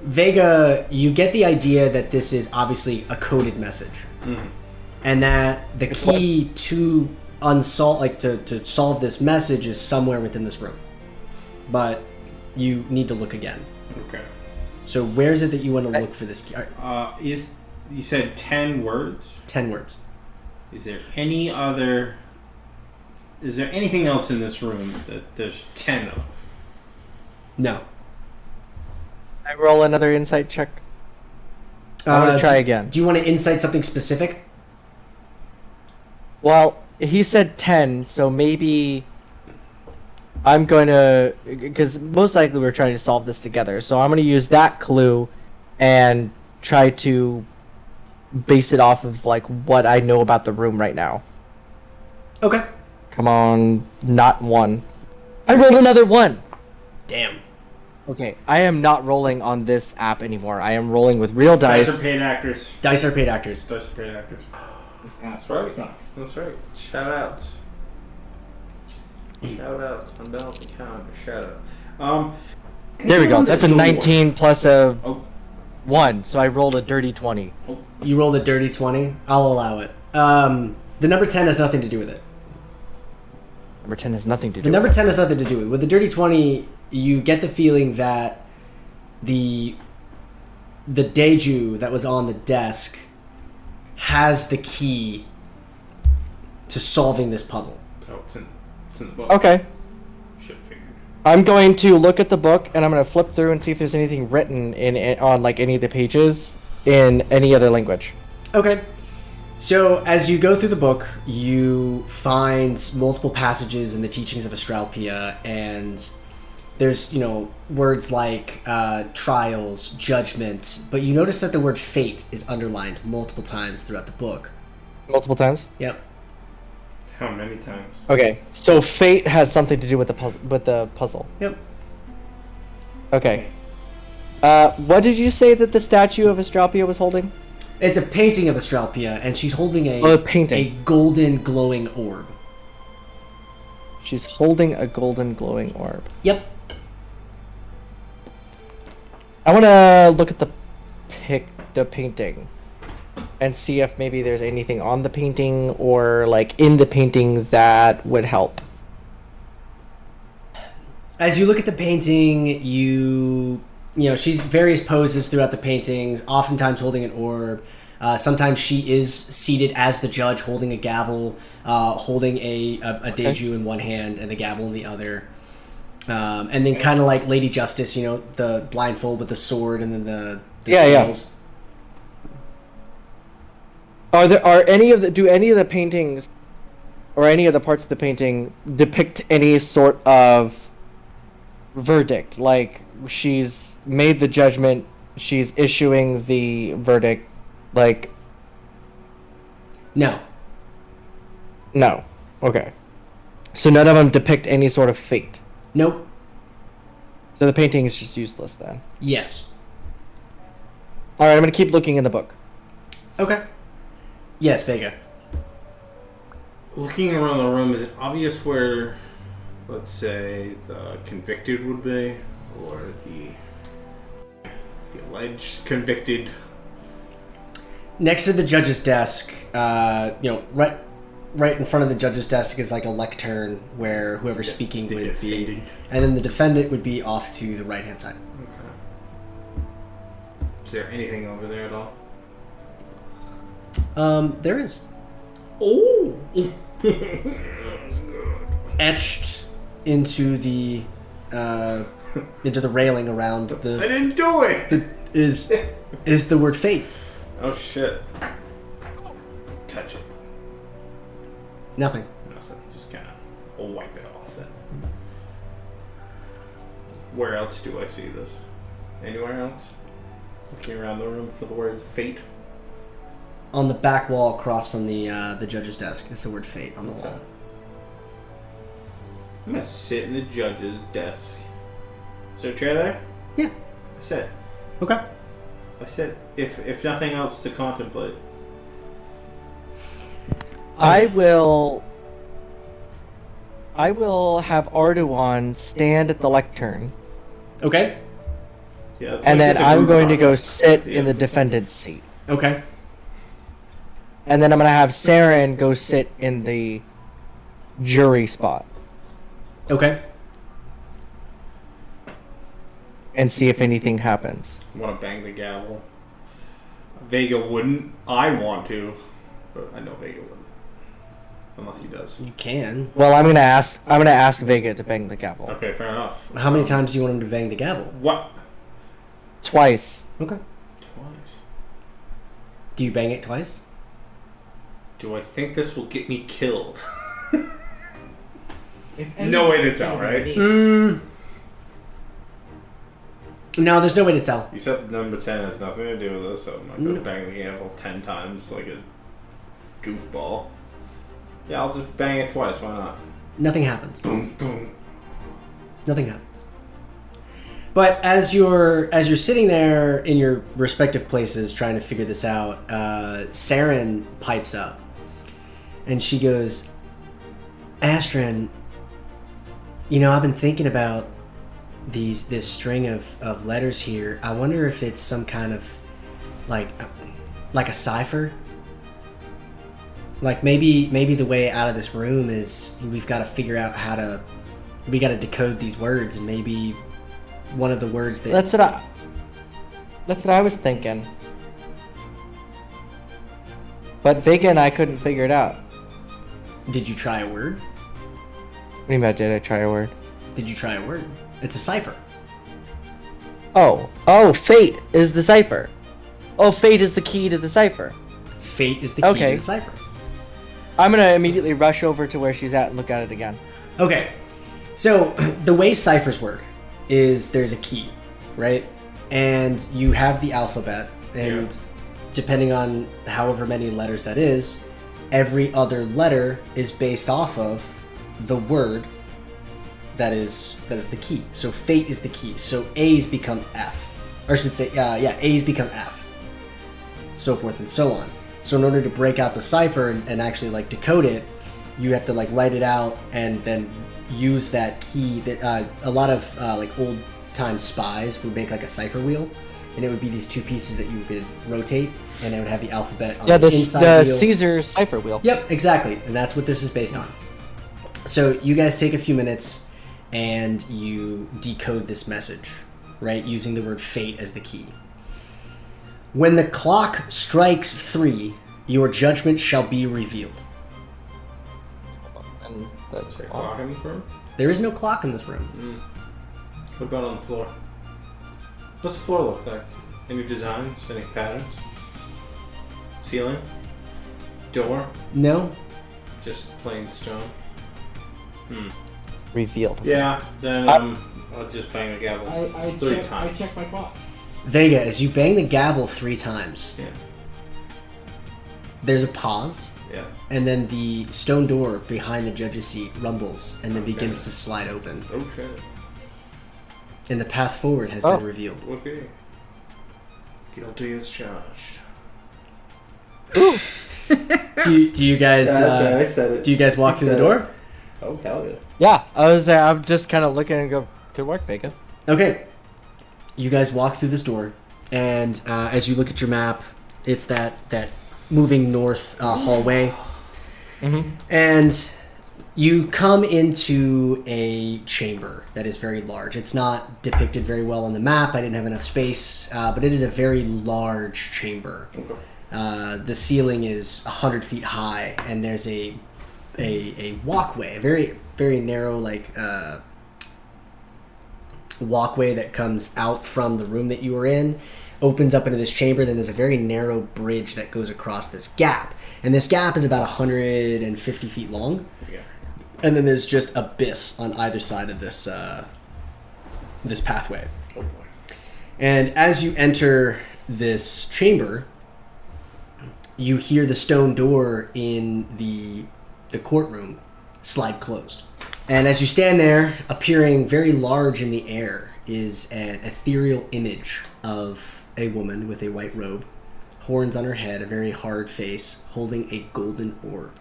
Vega, you get the idea that this is obviously a coded message. Mm-hmm. And that the key to solve this message is somewhere within this room. but you need to look again. Okay. So where is it that you want to look for this key? You said 10 words? 10 words. Is there anything else in this room that there's 10 of? No. I roll another insight check. I want to try again. Do you want to insight something specific? Well, he said 10, so maybe I'm going to... Because most likely we're trying to solve this together, so I'm going to use that clue and try to base it off of like what I know about the room right now. Okay. Come on, not 1. I rolled another 1! Damn. Okay, I am not rolling on this app anymore. I am rolling with real dice. Dice are paid actors. Dice are paid actors. Dice are paid actors. That's right. That's right. Shout outs. Shout outs. I'm down with the calendar. Shout out. There we go. That's a 19 plus a Oh. 1, so I rolled a dirty 20. You rolled a dirty 20? I'll allow it. The number 10 has nothing to do with it. Number 10 has nothing to do The with number it. 10 has nothing to do with it. With the dirty 20, you get the feeling that the Deju that was on the desk has the key to solving this puzzle. Oh, it's in the book. Okay. Shit figured. I'm going to look at the book, and I'm going to flip through and see if there's anything written on like any of the pages in any other language. Okay. So as you go through the book, you find multiple passages in the teachings of Astraltpia, and there's, words like trials, judgment, but you notice that the word fate is underlined multiple times throughout the book. Multiple times? Yep. How many times? Okay, so fate has something to do with the puzzle. Yep. Okay. What did you say that the statue of Astralpia was holding? It's a painting of Astraltpia, and she's holding a painting. A golden glowing orb. She's holding a golden glowing orb. Yep. I want to look at the painting and see if maybe there's anything on the painting or like in the painting that would help. As you look at the painting, she's various poses throughout the paintings, oftentimes holding an orb. Sometimes she is seated as the judge, holding a gavel, holding a Deju in one hand and the gavel in the other. And then kind of like Lady Justice, the blindfold with the sword and then the scales. Are any of the paintings or any of the parts of the painting depict any sort of verdict? Like she's made the judgment, she's issuing the verdict, like... No. Okay. So none of them depict any sort of fate? Nope. So the painting is just useless then? Yes. Alright, I'm gonna keep looking in the book. Okay. Yes, Vega. Looking around the room, is it obvious where, let's say, the convicted would be? Or the alleged convicted? Next to the judge's desk, right in front of the judge's desk is like a lectern where whoever's speaking would be, and then the defendant would be off to the right-hand side. Okay. Is there anything over there at all? There is. Oh! Etched into the railing around the... I didn't do it! Is the word fate. Oh shit. Touch it. Nothing. Just kind of wipe it off then. Where else do I see this? Anywhere else? Looking around the room for the word fate. On the back wall across from the judge's desk is the word fate on the wall. I'm gonna sit in the judge's desk. Is there a chair there? Yeah. I sit. Okay. I sit. If nothing else to contemplate. I will have Arduon stand at the lectern. Okay. Yeah. And then I'm going to go sit in the defendant's seat. Okay. And then I'm going to have Saren go sit in the jury spot. Okay. and see if anything happens. Want to bang the gavel? Vega wouldn't. I want to, but I know Vega wouldn't, unless he does. You can. Well, I'm gonna ask Vega to bang the gavel. Okay, fair enough. How many times do you want him to bang the gavel? What? Twice. Okay. Twice. Do you bang it twice? Do I think this will get me killed? No way to tell, right? No, there's no way to tell. You said number 10 has nothing to do with this, so I'm not going to bang the gavel 10 times like a goofball. Yeah, I'll just bang it twice, why not? Nothing happens. Boom, boom. Nothing happens. But as you're sitting there in your respective places trying to figure this out, Saren pipes up. And she goes, Astryn, I've been thinking about this string of letters here. I wonder if it's some kind of like a cipher. Like maybe the way out of this room is we've got to figure out we got to decode these words, and maybe one of the words that That's what I was thinking. But Vega and I couldn't figure it out. Did you try a word? What do you mean, did I try a word? Did you try a word? It's a cipher. Oh, fate is the cipher. Oh, fate is the key to the cipher. Fate is the key to the cipher. I'm gonna immediately rush over to where she's at and look at it again. Okay, so the way ciphers work is there's a key, right? And you have the alphabet, and depending on however many letters that is, every other letter is based off of the word that is the key. So fate is the key. So A's become F. Or I should say, A's become F. So forth and so on. So in order to break out the cipher and actually like decode it, you have to like write it out and then use that key. That a lot of like old time spies would make like a cipher wheel, and it would be these two pieces that you could rotate, and it would have the alphabet on the inside the wheel. Caesar cipher wheel. Yep, exactly, and that's what this is based on. So you guys take a few minutes and you decode this message, right, using the word fate as the key. When the clock strikes 3, your judgment shall be revealed. And Is there a clock in this room? There is no clock in this room. What about on the floor? What's the floor look like? Any designs? Any patterns? Ceiling? Door? No? Just plain stone? revealed. Yeah, then I'll just bang the gavel three times. I check my clock. Vega, as you bang the gavel 3 times, Yeah. there's a pause, Yeah. and then the stone door behind the judge's seat rumbles and then begins to slide open. Oh shit. And the path forward has been revealed. Okay. Guilty as charged. Do you guys? That's right, I said it. Do you guys walk through the door? Oh, hell yeah. Yeah, I'm just kind of looking and go, good work, Vega. Okay. You guys walk through this door, and as you look at your map, it's that moving north hallway, and you come into a chamber that is very large. It's not depicted very well on the map. I didn't have enough space, but it is a very large chamber. Okay. The ceiling is 100 feet high, and there's a walkway, a very, very narrow, walkway that comes out from the room that you were in, opens up into this chamber. Then there's a very narrow bridge that goes across this gap, and this gap is about 150 feet long. Yeah. And then there's just abyss on either side of this this pathway. Oh boy. And as you enter this chamber, you hear the stone door in the courtroom slide closed. And as you stand there, appearing very large in the air is an ethereal image of a woman with a white robe, horns on her head, a very hard face, holding a golden orb.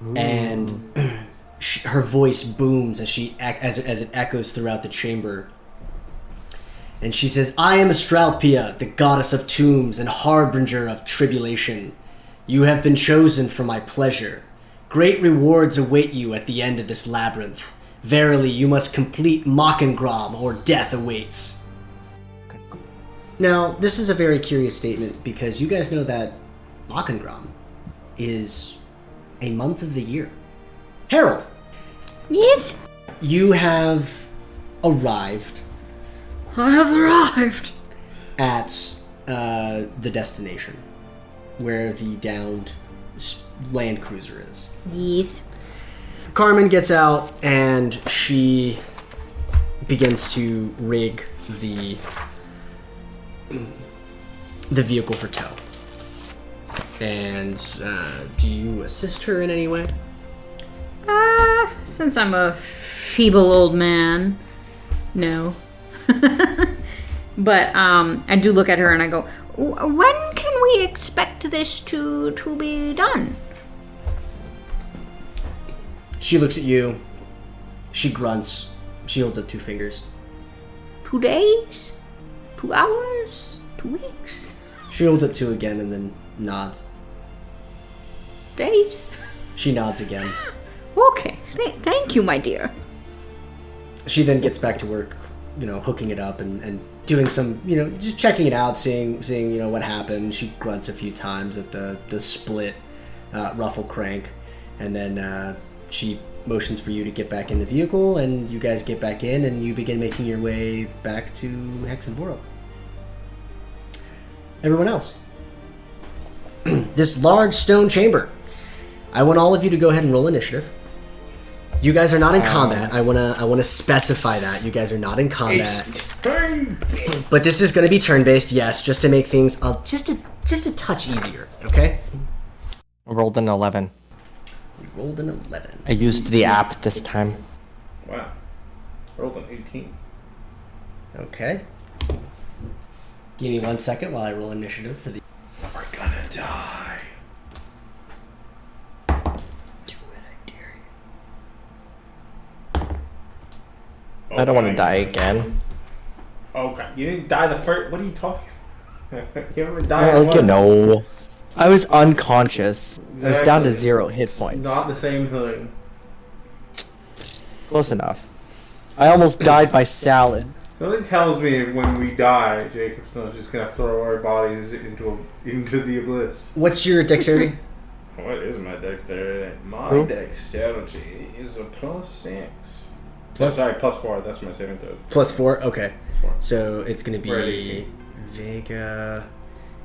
Ooh. And her voice booms as it echoes throughout the chamber. And she says, "I am Astraltpia, the goddess of tombs and harbinger of tribulation. You have been chosen for my pleasure. Great rewards await you at the end of this labyrinth. Verily, you must complete Mockengram, or death awaits. Now, this is a very curious statement because you guys know that Mockengram is a month of the year. Harold! Yes? You have arrived I have arrived. at the destination where the downed land cruiser is. Yes. Carmen gets out and she begins to rig the vehicle for tow. And do you assist her in any way? Since I'm a feeble old man, no. But I do look at her and I go, when can we expect this to be done? She looks at you. She grunts. She holds up 2 fingers. 2 days? 2 hours? 2 weeks? She holds up 2 again and then nods. Days? She nods again. Okay. Thank you, my dear. She then gets back to work, hooking it up and doing some, just checking it out, seeing, what happened. She grunts a few times at the split ruffle crank, and then she motions for you to get back in the vehicle, and you guys get back in, and you begin making your way back to Hexenvorop. Everyone else. This large stone chamber. I want all of you to go ahead and roll initiative. You guys are not in combat. I wanna specify that you guys are not in combat. But this is going to be turn-based, yes, just to make things just a touch easier. Okay. I rolled an 11. You rolled an 11. I used the app this time. Wow. Rolled an 18. Okay. Give me 1 second while I roll initiative for the. We're gonna die. Do it, I dare you. I don't want to die again. Okay, you didn't die the first. What are you talking about? You haven't died. Well, I was unconscious. I was down to Exactly. 0 hit points. Not the same thing. Close enough. I almost died by salad. Something tells me when we die, Jacob's just gonna throw our bodies into the abyss. What's your dexterity? What is my dexterity? My Who? dexterity is a +6. Plus- Sorry, +4. That's my saving throw. +4. Okay. 4. So it's going to We're at be 18. Vega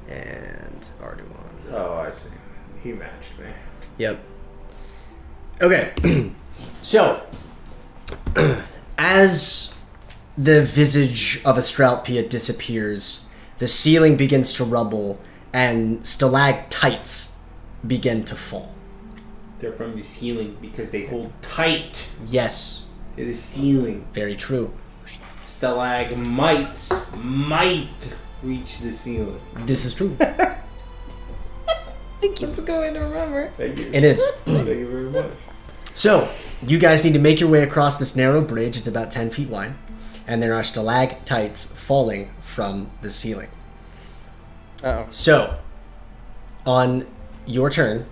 and Arduon. Oh, I see. He matched me. Yep. Okay. So, as the visage of Astraltpia disappears, the ceiling begins to rumble, and stalactites begin to fall. They're from the ceiling because they hold tight Yes, to the ceiling. very true. Stalagmites might reach the ceiling. This is true. I think it's going to remember. Thank you. It is. Thank you very much. So, you guys need to make your way across this narrow bridge. It's about 10 feet wide. And there are stalactites falling from the ceiling. Uh-oh. So, on your turn,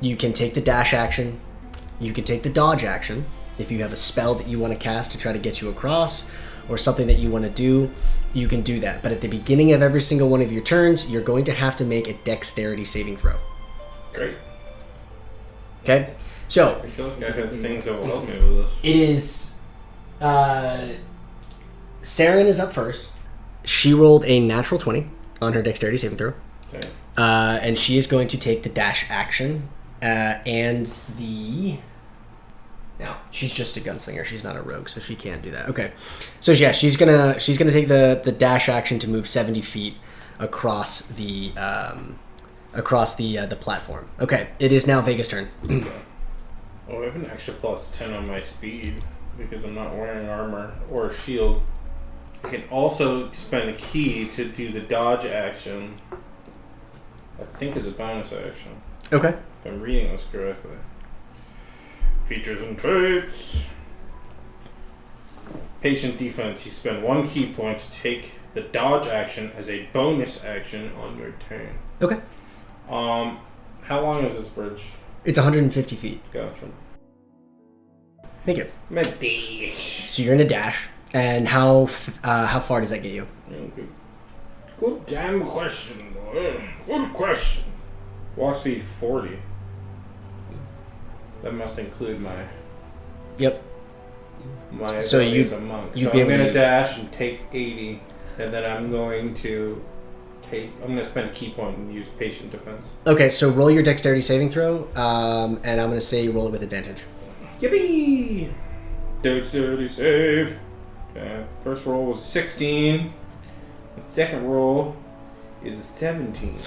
you can take the dash action. You can take the dodge action. If you have a spell that you want to cast to try to get you across, or something that you want to do, you can do that. But at the beginning of every single one of your turns, you're going to have to make a dexterity saving throw. Great. Okay? So, I feel like I have things that will help me with this. it is... Saren is up first. She rolled a natural 20 on her dexterity saving throw. Okay. And she is going to take the dash action and the... Now, she's just a gunslinger. She's not a rogue, so she can't do that. Okay. So yeah, she's gonna take the dash action to move 70 feet across the platform. Okay. It is now Vega's turn. Oh, I have an extra +10 on my speed because I'm not wearing armor or a shield. I can also spend a key to do the dodge action. I think is a bonus action. Okay. If I'm reading this correctly. Features and traits. Patient defense. You spend 1 key point to take the dodge action as a bonus action on your turn. Okay. How long is this bridge? It's 150 feet. Gotcha. Make it. I'm gonna dash. So you're gonna dash, and how far does that get you? Good damn question, boy. Good question. Walk speed 40. That must include my Yep. so you as a monk. So I'm gonna dash and take 80, and then I'm going to spend a key point and use patient defense. Okay, so roll your dexterity saving throw, and I'm gonna say roll it with advantage. Yippee! Dexterity save. Okay, first roll was 16. The second roll is 17.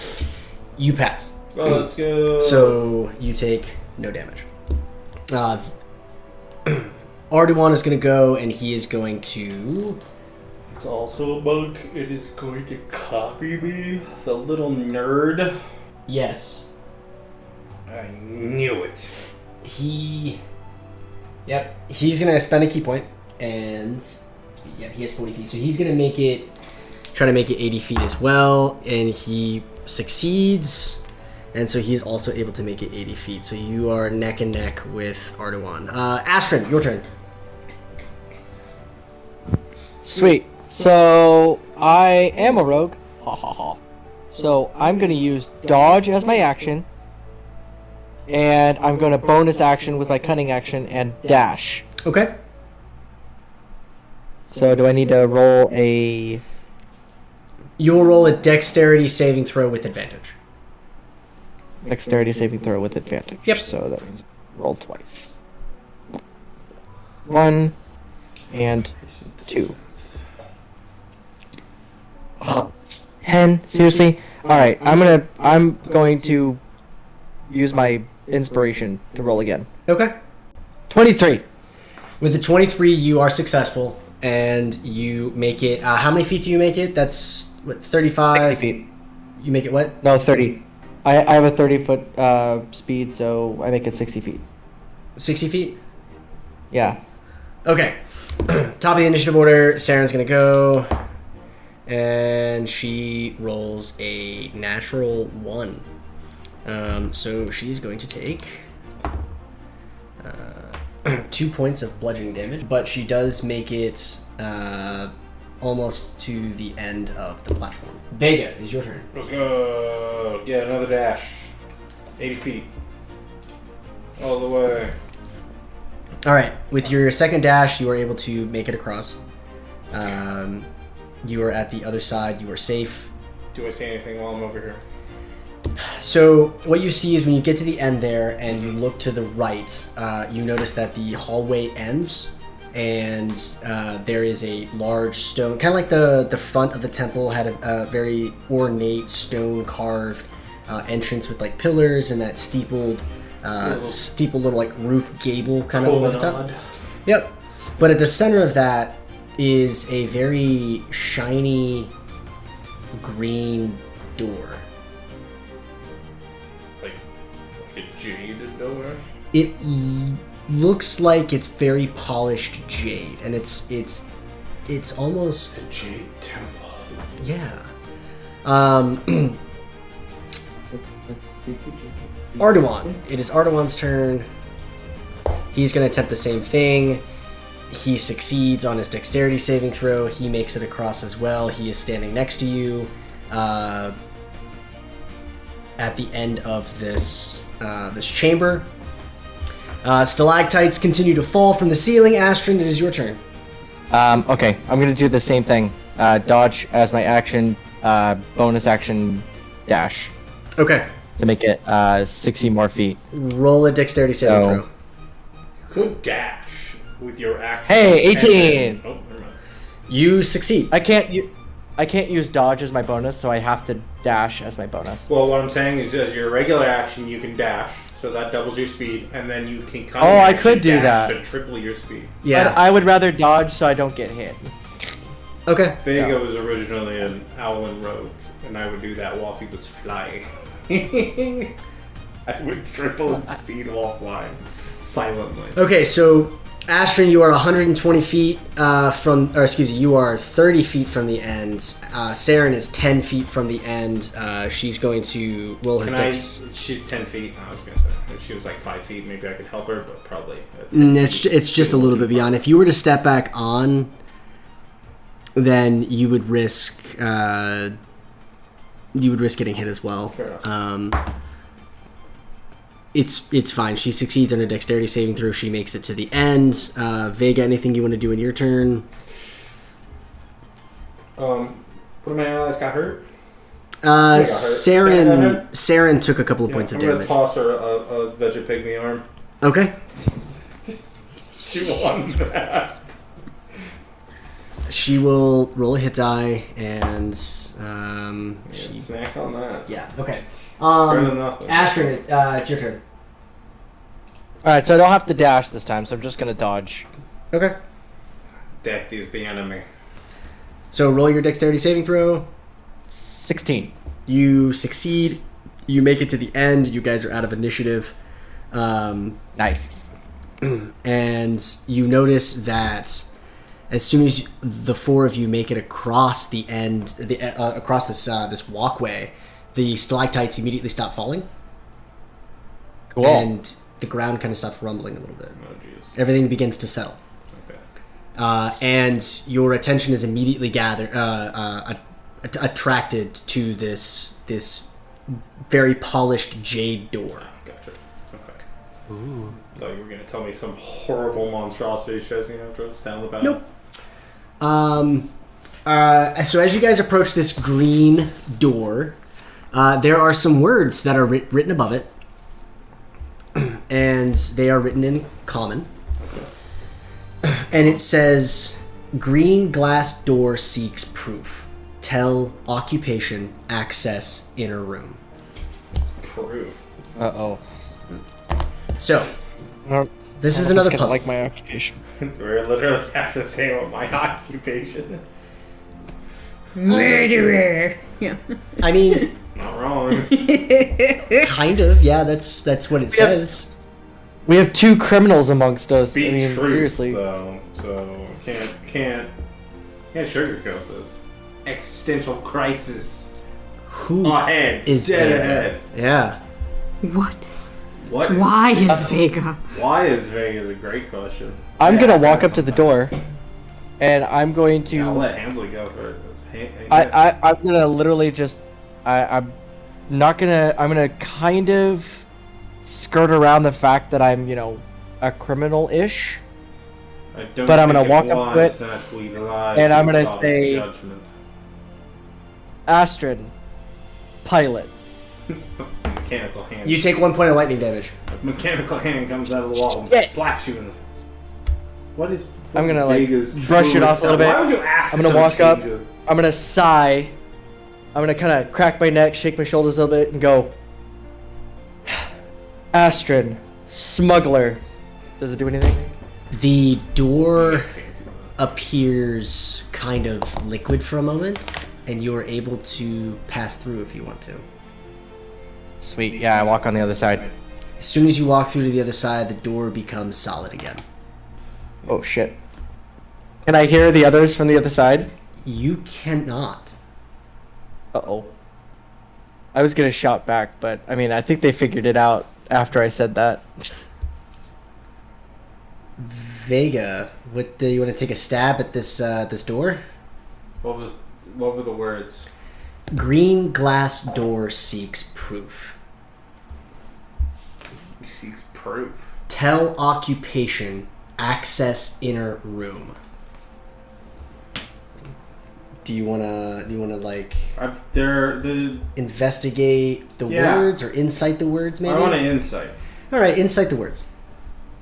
You pass. Oh, let's go. So you take no damage. Arduon is going to go, and he is going to... It's also a bug. It is going to copy me. The little nerd. Yes. I knew it. Yep. He's going to spend a key point, and... Yep, he has 40 feet. So he's going to make it... Try to make it 80 feet as well, and he succeeds... And so he's also able to make it 80 feet. So you are neck and neck with Arduon. Astryn, your turn. Sweet. So I am a rogue. Ha ha ha. So I'm going to use dodge as my action. And I'm going to bonus action with my cunning action and dash. Okay. So do I need to roll a... You will roll a dexterity saving throw with advantage. Dexterity saving throw with advantage. Yep. So that means roll twice. 1 and 2. 10. Seriously? Alright, I'm going to use my inspiration to roll again. Okay. 23. With the 23, you are successful, and you make it... how many feet do you make it? That's, what, 35? 60 feet. You make it what? No, 30. I have a 30-foot speed, so I make it 60 feet. 60 feet? Yeah. Okay. Top of the initiative order, Saren's going to go, and she rolls a natural 1. So she's going to take 2 points of bludgeoning damage, but she does make it almost to the end of the platform. Vega, is your turn. Let's go. Yeah, another dash. 80 feet. All the way. Alright, with your second dash, you are able to make it across. You are at the other side, you are safe. Do I see anything while I'm over here? So what you see is when you get to the end there and you look to the right, you notice that the hallway ends, and there is a large stone, kind of like the front of the temple had a very ornate stone carved entrance with like pillars and that steepled little like roof gable kind of over the top. Yep. But at the center of that is a very shiny green door. Like a jade door? It looks like it's very polished jade, and it's almost A jade temple. yeah. Arduon. It is Arduon's turn. He's going to attempt the same thing. He succeeds on his dexterity saving throw. He makes it across as well. He is standing next to you at the end of this chamber. Stalactites continue to fall from the ceiling. Astryn, it is your turn. Okay, I'm gonna do the same thing. Dodge as my action, bonus action, dash Okay. to make it 60 more feet. Roll a dexterity saving So- throw. Could dash with your action. Hey, 18! And then, oh, never mind. You succeed. I can't use dodge as my bonus, so I have to dash as my bonus. Well, what I'm saying is, as your regular action, you can dash, so that doubles your speed, and then you can come. Oh, I could do that. to triple your speed. Yeah. But I would rather dodge so I don't get hit. Okay. Vega was originally an Owlin rogue, and I would do that while he was flying. I would triple his speed while flying, silently. Okay, so Astryn, you are 120 feet you are 30 feet from the end. Saren is 10 feet from the end. She's going to roll her dex. She's 10 feet. I was going to say. If she was like 5 feet, maybe I could help her, but probably. It's just a little bit beyond. If you were to step back on, then you would risk getting hit as well. Fair enough. It's fine. She succeeds on a dexterity saving throw. She makes it to the end. Vega, anything you want to do in your turn? One of my allies got hurt. Saren took a couple of points of I'm damage. gonna toss her a veggie pig in the arm. Okay. She won that. She will roll a hit die and Snack on that. yeah. Okay. Better than nothing. Astryn, it's your turn. Alright, so I don't have to dash this time, so I'm just gonna dodge. Okay. Death is the enemy. So roll your dexterity saving throw. 16. You succeed. You make it to the end. You guys are out of initiative. Nice. And you notice that as soon as the four of you make it across the end, across this walkway, the stalactites immediately stop falling. Cool. And the ground kind of stops rumbling a little bit. Oh, jeez. Everything begins to settle. Okay. And your attention is immediately attracted to this very polished jade door. Gotcha. Okay. Ooh. I thought you were going to tell me some horrible monstrosity chasing after us down the path. Nope. So as you guys approach this green door, there are some words that are written above it, and they are written in common. And it says, "Green glass door seeks proof. Tell occupation, access inner room." It's proof. Uh-oh. So, this is another puzzle. Like my occupation. We literally have to say what my occupation is. Murderer. Yeah. I mean, Not wrong. kind of. Yeah, that's what it says. We have two criminals amongst us. Speak I mean, truth, seriously. though, so can't sugarcoat this. Existential crisis. Who Ahead. is Dead Vega? ahead. Yeah. What? What? Why is Vega? Why is Vega is a great question. I'm Yeah, gonna walk up that's to the something. door, and I'm going to. Yeah, I'll let Hansley go for it. I'm gonna literally just. I'm not gonna. I'm gonna kind of skirt around the fact that I'm, a criminal-ish. But I'm gonna walk up to it, and I'm gonna say, Astryn, pilot. Mechanical hand. You take 1 point of lightning damage. A mechanical hand comes out of the wall and Shit. slaps you in the face. What is? I'm gonna Vega's brush it true off a little bit. Why would you ask? I'm gonna some walk up. change? I'm gonna sigh. I'm gonna kind of crack my neck, shake my shoulders a little bit, and go. Astryn, smuggler. Does it do anything? The door appears kind of liquid for a moment, and you are able to pass through if you want to. Sweet. Yeah, I walk on the other side. As soon as you walk through to the other side, the door becomes solid again. Oh shit. Can I hear the others from the other side? You cannot. Uh-oh. I was gonna shout back, but I mean, I think they figured it out after I said that. Vega, you want to take a stab at this door? What were the words? Green glass door seeks proof. He seeks proof. Tell occupation, access inner room. Do you wanna investigate the words or incite the words? Maybe I want to insight. All right, incite the words.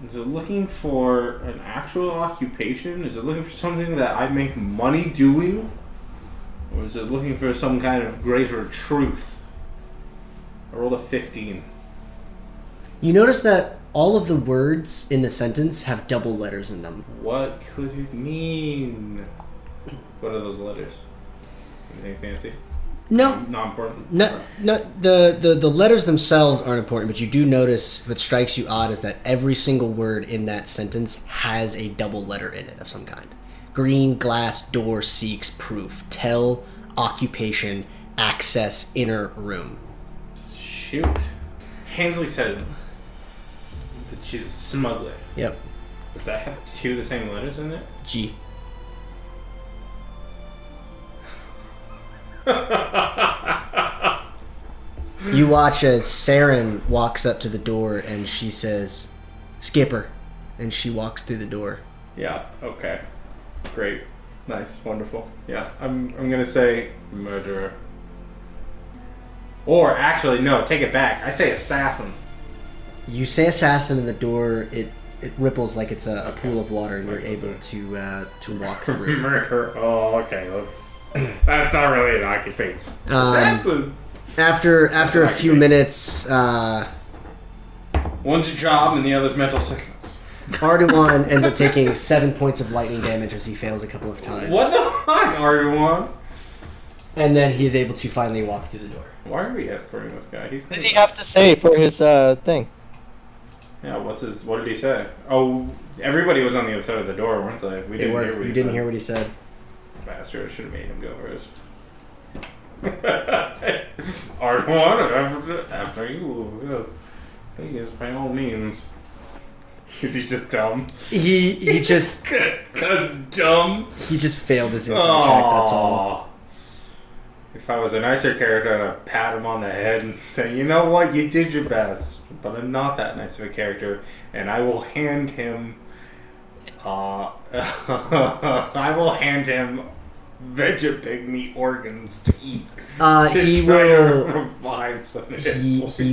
Is it looking for an actual occupation? Is it looking for something that I make money doing? Or is it looking for some kind of greater truth? I rolled a 15. You notice that all of the words in the sentence have double letters in them. What could it mean? What are those letters? Anything fancy? No. Not important. No, the letters themselves aren't important, but you do notice what strikes you odd is that every single word in that sentence has a double letter in it of some kind. Green glass door seeks proof. Tell, occupation, access, inner room. Shoot. Hansley said that she's a smuggler. Yep. Does that have two of the same letters in it? G. You watch as Saren walks up to the door and she says, "Skipper," and she walks through the door. Yeah, okay. Great. Nice, wonderful. Yeah, I'm gonna say murderer. Or actually, no, take it back. I say assassin. You say assassin, and the door it ripples like it's a pool of water, and you're able to walk through. Murderer. Oh, okay. That's not really an occupation. Assassin. After a few minutes, one's a job and the other's mental sickness. Arduon ends up taking 7 points of lightning damage as he fails a couple of times. What the fuck, Arduon? And then he is able to finally walk through the door. Why are we escorting this guy? What did he have to say for his thing? Yeah, what did he say? Oh, everybody was on the other side of the door, weren't they? We didn't hear what he You didn't said. hear what he said. Bastard, I should have made him go first. Arduon, after you. Please, by all means. Is he just dumb? He just... Cause dumb? He just failed his insight check, that's all. If I was a nicer character, I'd pat him on the head and say, you know what, you did your best. But I'm not that nice of a character, and I will hand him... I will hand him Vegapigme organs to eat. He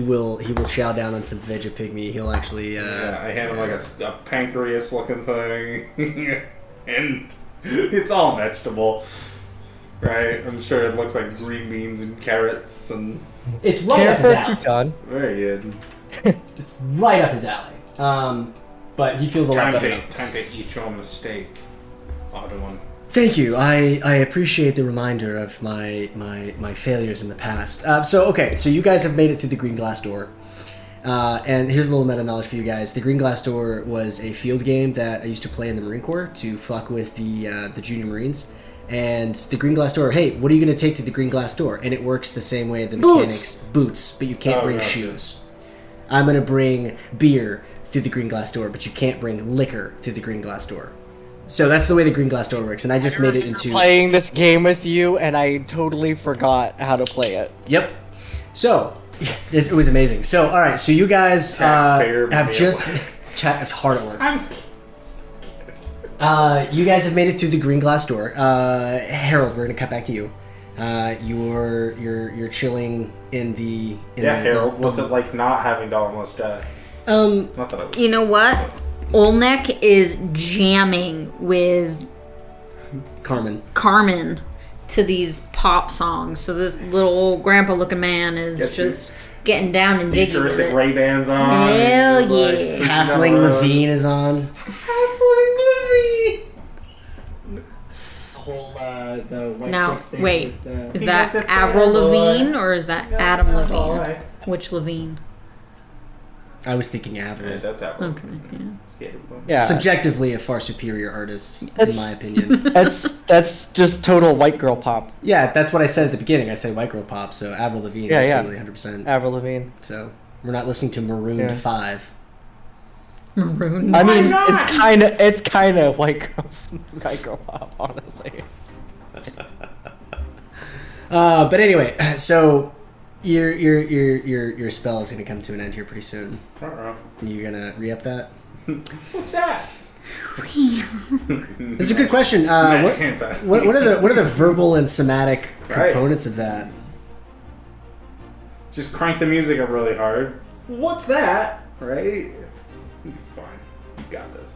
will chow down on some Vegapigme. He'll actually I hand him like a pancreas looking thing. And it's all vegetable. Right? I'm sure it looks like green beans and carrots and it's right up his alley. Crouton. very good. It's right up his alley. But he feels a lot better now. Time to eat your mistake, Arduon. Thank you. I appreciate the reminder of my failures in the past. So you guys have made it through the green glass door. And here's a little meta knowledge for you guys. The green glass door was a field game that I used to play in the Marine Corps to fuck with the junior Marines. And the green glass door, hey, what are you going to take through the green glass door? And it works the same way the mechanics... Boots, but you can't bring shoes. I'm going to bring beer through the green glass door, but you can't bring liquor through the green glass door. So that's the way the green glass door works, and I just made it into... playing this game with you, and I totally forgot how to play it. Yep. So, it was amazing. So, alright, so you guys have just... hard at work. You guys have made it through the green glass door. Harold, we're gonna cut back to you. You're chilling in the... Harold, what's it like not having to almost die? Not that I would. You know what? Olnek is jamming with Carmen to these pop songs. So this little old grandpa looking man is just getting down and digging with it. Ray-Bans on. Hell Like, yeah. Halfling Levine is on. Halfling Levine. The whole the white Now, chicks thing wait. with, Is He that got the Avril fanboy. Levine or is that Adam that's all Levine? right. Which Levine? I was thinking Yeah, Avril. that's Avril. Okay, yeah. Yeah. Subjectively a far superior artist, in That's- my opinion. That's just total white girl pop. Yeah, that's what I said at the beginning. I said white girl pop, so Avril Lavigne, Yeah, absolutely, 100%. Avril Lavigne. So we're not listening to Marooned 5. Maroon. I mean, not? it's kind of white girl pop, honestly. But anyway, so your spell is gonna come to an end here pretty soon. You gonna re-up that? What's that? That's a good question. Magic hand sign. What are the verbal and somatic Right. components of that? Just crank the music up really hard. What's that? Right? Fine. You got this.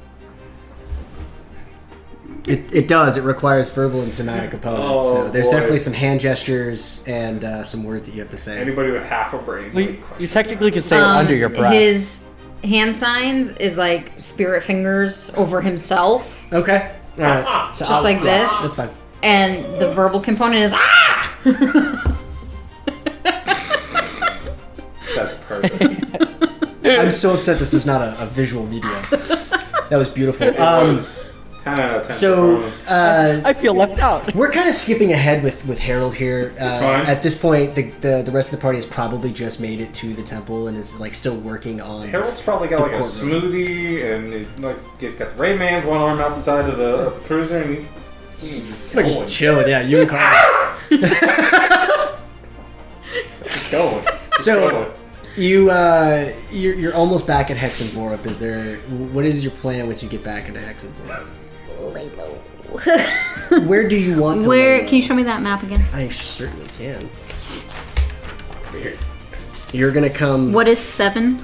It does. It requires verbal and somatic components. Oh, so there's boy. definitely some hand gestures and some words that you have to say. Anybody with half a brain. Well, like, you technically could say it under your breath. His hand signs is like spirit fingers over himself, Okay. All right. So just like this. That's fine. And the verbal component is ah. perfect. I'm so upset this is not a visual medium. That was beautiful. It was 10 out of 10. So I feel left out. we're kind of skipping ahead with Harold here. It's fine. At this point, the rest of the party has probably just made it to the temple and is like still working on. Harold's probably got like a courtroom. smoothie, and he's got the Rayman's one arm out the side of the cruiser, and he's Fucking chilling, yeah. You and Carl. It's going. So you're almost back at Hexenvorop. What is your plan once you get back into Hexenvorop? Lay low. Where do you want to? Where can you show me that map again? I certainly can. You're gonna come. What is 7?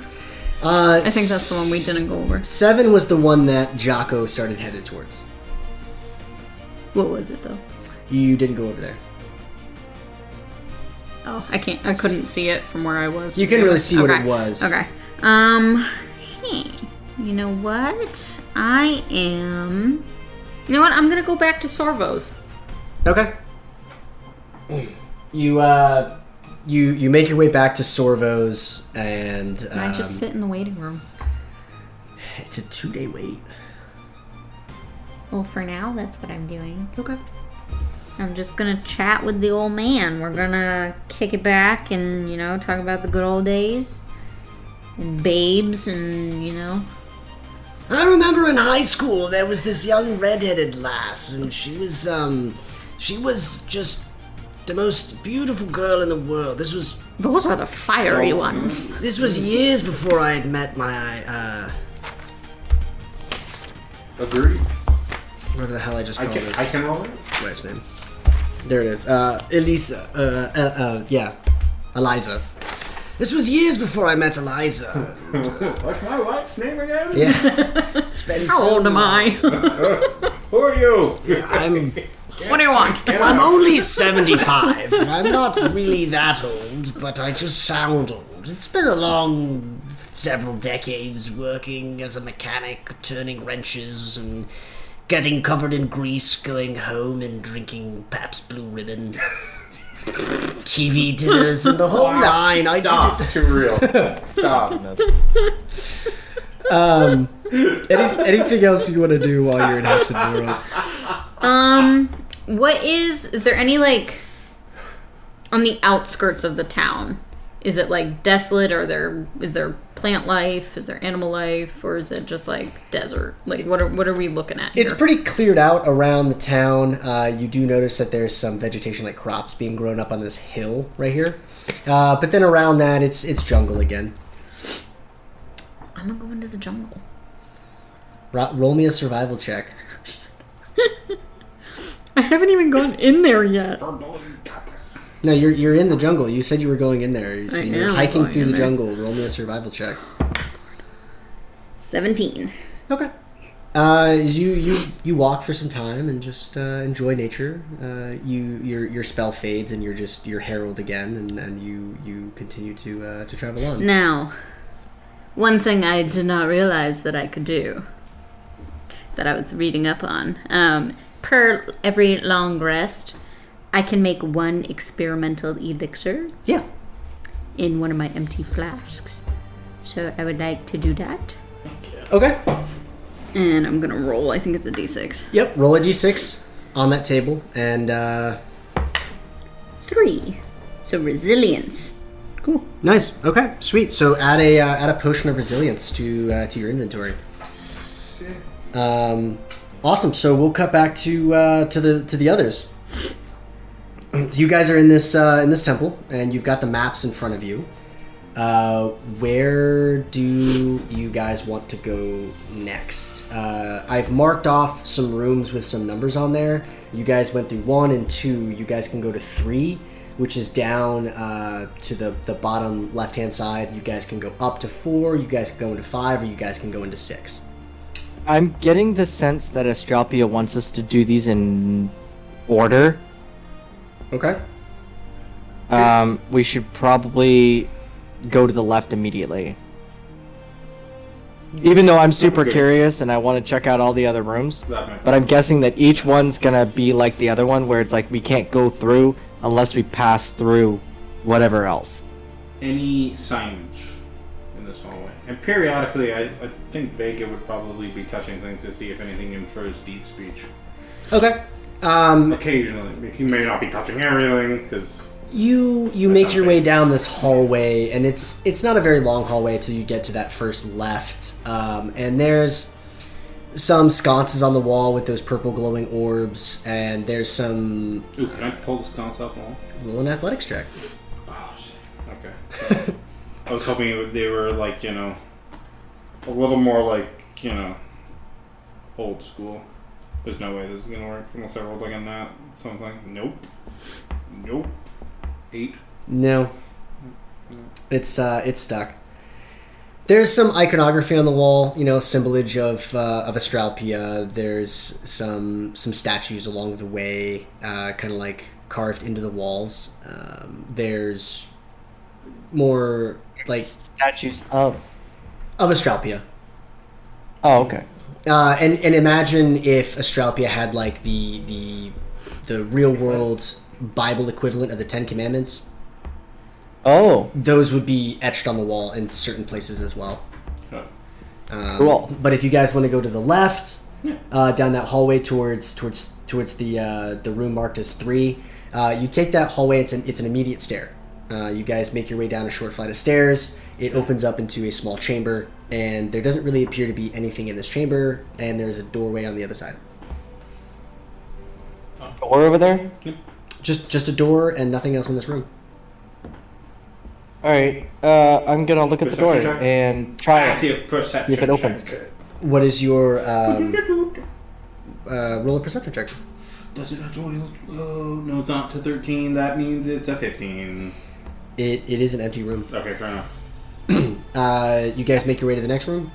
I think that's the one we didn't go over. 7 was the one that Jocko started headed towards. What was it though? You didn't go over there. Oh, I couldn't see it from where I was. You couldn't really see what it was. Okay. You know what? You know what? I'm gonna go back to Sorvo's. Okay. You make your way back to Sorvo's, and Can I just sit in the waiting room? it's a 2-day wait. Well, for now, that's what I'm doing. Okay. I'm just gonna chat with the old man. We're gonna kick it back and, talk about the good old days. And babes and, I remember in high school there was this young redheaded lass, and she was just the most beautiful girl in the world. Those are the fiery ones. This was years before I had met my Agreed. whatever the hell I just called this. I can roll it. Wife's name. There it is. Elisa. Yeah. Eliza. This was years before I met Eliza. What's my wife's name again? Yeah. It's been How so old am I? Who are you? What do you want? I'm only 75. I'm not really that old, but I just sound old. It's been a long several decades working as a mechanic, turning wrenches and getting covered in grease, going home and drinking Pabst Blue Ribbon. TV dinners and the whole nine. Stop. It's too real. Stop. Anything else you want to do while you're in Hexenvorop? What is there any, on the outskirts of the town? Is it, desolate, or is there plant life? Is there animal life? Or is it just, desert? What are we looking at here? It's pretty cleared out around the town. You do notice that there's some vegetation, like crops, being grown up on this hill right here. But then around that, it's jungle again. I'm gonna go into the jungle. Roll me a survival check. I haven't even gone in there yet. No, you're in the jungle. You said you were going in there. So you're am hiking going through in the there. jungle. Roll me a survival check. 17. Okay. You walk for some time and just enjoy nature. Your spell fades and you're herald again, and you continue to travel on. Now, one thing I did not realize that I could do, that I was reading up on, per every long rest, I can make one experimental elixir Yeah. in one of my empty flasks. So I would like to do that. Okay. And I'm gonna roll. I think it's a d6. Yep. Roll a d6 on that table, and 3. So resilience. Cool. nice. Okay. Sweet. So add a potion of resilience to your inventory. Awesome. So we'll cut back to the others. So you guys are in this temple, and you've got the maps in front of you. Where do you guys want to go next? I've marked off some rooms with some numbers on there. You guys went through 1 and 2. You guys can go to 3, which is down to the bottom left-hand side. You guys can go up to 4. You guys can go into 5, or you guys can go into 6. I'm getting the sense that Astraltpia wants us to do these in order. Okay. We should probably go to the left immediately. Even though I'm super curious and I want to check out all the other rooms, but I'm guessing that each one's gonna be like the other one, where it's like we can't go through unless we pass through whatever else. Any signage this hallway. And periodically, I think Vega would probably be touching things to see if anything infers deep speech. Okay. Occasionally. He may not be touching everything, because... You make your way down this hallway, and it's not a very long hallway until you get to that first left. And there's some sconces on the wall with those purple glowing orbs, and there's some... Ooh, can I pull the sconce off the wall? Roll an athletics check. Oh, shit. Okay. I was hoping they were, like, you know, a little more, like, you know, old school. There's no way this is going to work unless I rolled like a nat something. Nope. 8. No. It's stuck. There's some iconography on the wall, you know, symbolage of Astraltpia. There's some statues along the way, kind of like carved into the walls. There's more like statues of Astraltpia. Oh, okay. And imagine if Astraltpia had like the real world Bible equivalent of the Ten Commandments. Oh, Those would be etched on the wall in certain places as well. Cool. But if you guys want to go to the left, down that hallway towards the room marked as 3, you take that hallway. It's an immediate stair. You guys make your way down a short flight of stairs. It opens up into a small chamber, and there doesn't really appear to be anything in this chamber. And there's a doorway on the other side. Door over there? Just a door and nothing else in this room. Alright, I'm gonna look at the door Perception check. and try it. Active perception If it opens. check. What is your roll a perception check? Does it actually look... Oh, no, it's not to 13. That means it's a 15. It is an empty room. Okay, fair enough. You guys make your way to the next room.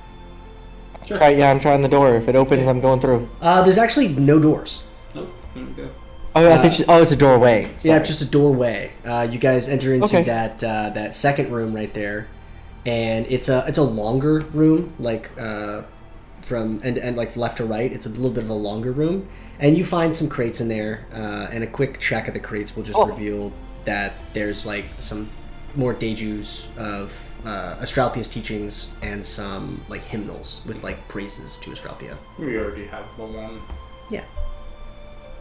I'm trying the door. If it opens, I'm going through. There's actually no doors. Oh, there we go. Oh, I think it's a doorway. Sorry. Yeah, just a doorway. You guys enter into Okay. that second room right there, and it's a longer room, like from end to end, like left to right. It's a little bit of a longer room, and you find some crates in there. And a quick check of the crates will just reveal that there's like some more dejus of Astraltpia's teachings and some like hymnals with like praises to Astraltpia. We already have the one. Yeah.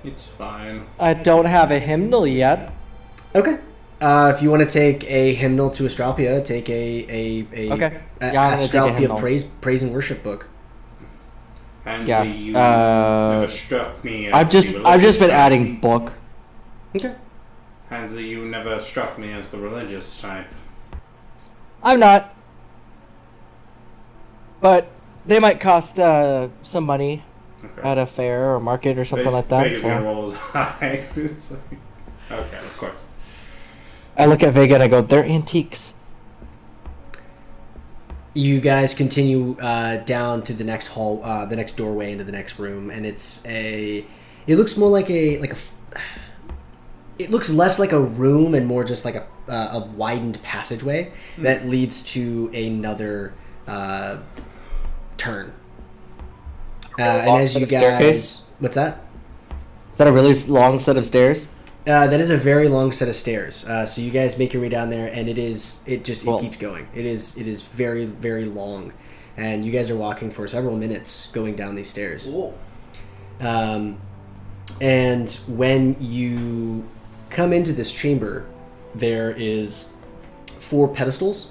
It's fine. I don't have a hymnal yet. Okay. If you want to take a hymnal to Astraltpia, take a Okay. Yeah, I'm gonna take a Astraltpia hymnal. praise and worship book. And Yeah. you never struck me as I've just the been religious type. adding book. Okay. Hansley, you never struck me as the religious type. I'm not. But they might cost some money Okay. at a fair or market or something like that. Vega's gonna So roll as high. It's like- okay, of course. I look at Vega and I go, they're antiques. You guys continue down to the next hall, the next doorway into the next room, and it looks more like it looks less like a room and more just like a widened passageway that leads to another turn. And long as set you of guys, staircase? what's that? Is that a really long set of stairs? That is a very long set of stairs. So you guys make your way down there, and it Cool. keeps going. It is very, very long, and you guys are walking for several minutes going down these stairs. Cool. And when you come into this chamber, there is 4 pedestals,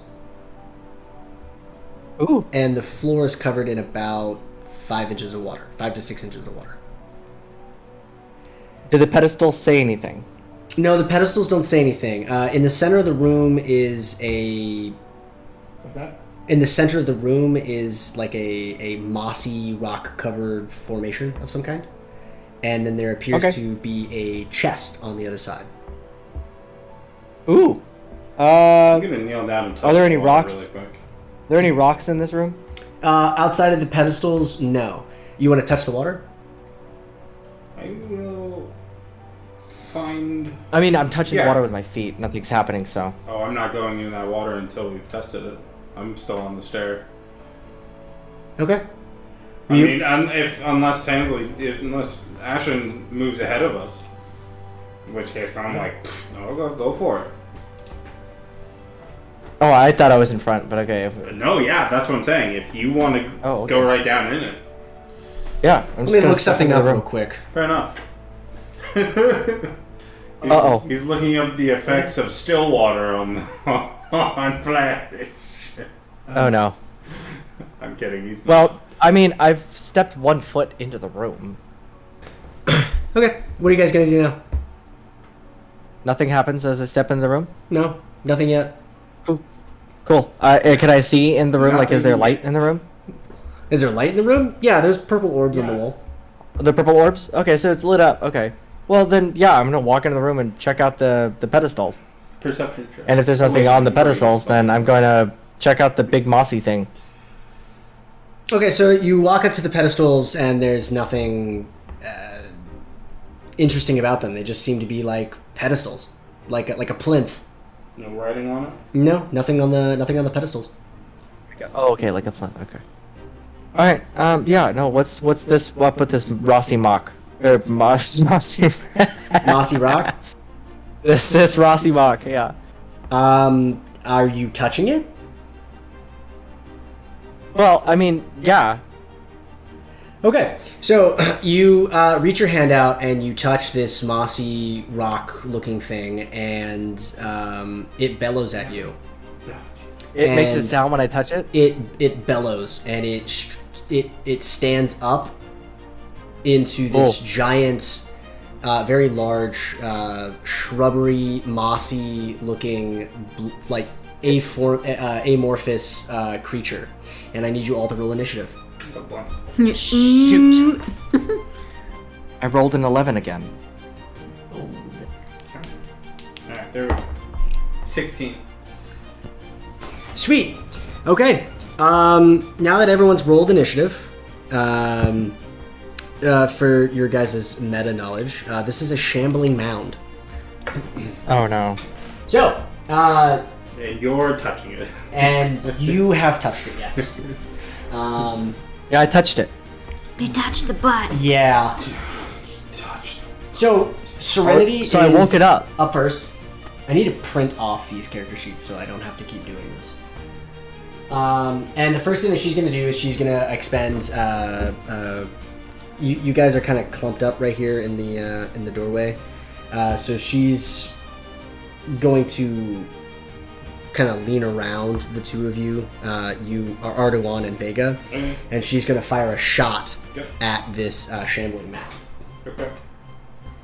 Ooh. and the floor is covered in about 5 inches of water, 5 to 6 inches of water. Did the pedestal say anything? No, the pedestals don't say anything. In the center of the room is What's that? In the center of the room is like a mossy rock-covered formation of some kind. And then there appears Okay. to be a chest on the other side. Ooh. I'm gonna kneel down and touch Are there any the water rocks? really quick. Are there any rocks in this room? Outside of the pedestals, no. You want to touch the water? I will find... I mean, I'm touching Yeah. the water with my feet. Nothing's happening, so. Oh, I'm not going in that water until we've tested it. I'm still on the stair. Okay. I You- mean, unless Astryn moves ahead of us, in which case I'm like, "Pfft, no, go for it. Oh, I thought I was in front, but okay. No, yeah, that's what I'm saying. If you want to go right down in it. Yeah, I'm Let just me gonna look something up real quick. Fair enough. He's looking up the effects of still water on flash. Oh no. I'm kidding. He's not. Well, I mean, I've stepped 1 foot into the room. Okay, what are you guys gonna do now? Nothing happens as I step in the room. No, nothing yet. Cool. Can I see in the room? Like, is there light in the room? Is there light in the room? Yeah, there's purple orbs on the wall. The purple orbs? Okay, so it's lit up. Okay. Well, then, yeah, I'm gonna walk into the room and check out the pedestals. Perception check. And if there's nothing on the pedestals, then I'm going to check out the big mossy thing. Okay, so you walk up to the pedestals, and there's nothing interesting about them. They just seem to be like pedestals, like a plinth. No writing on it? No, nothing on the pedestals. Oh, okay, like a plinth. Okay. All right. Yeah. No. What's this? What put this Rossi mock? Mossy. Mossy rock. This Rossi mock. Yeah. Are you touching it? Well, I mean, yeah. Okay, so you reach your hand out and you touch this mossy rock-looking thing, and it bellows at you. It makes a sound when I touch it. It bellows, and it stands up into this giant, very large, shrubbery, mossy-looking, like amorphous creature. And I need you all to roll initiative. Shoot. I rolled an 11 again. Alright, there we go. 16. Sweet. Okay. Now that everyone's rolled initiative, for your guys' meta knowledge, this is a shambling mound. Oh no. So, And you're touching it. and you have touched it, yes. Yeah, I touched it. They touched the butt. Yeah. Touched. So, Serenity So I woke it up. Up first. I need to print off these character sheets so I don't have to keep doing this. And the first thing that she's going to do is she's going to expend. You guys are kind of clumped up right here in the doorway, so she's going to kind of lean around the two of you. You are Arduon and Vega, and she's going to fire a shot at this shambling mound. Okay.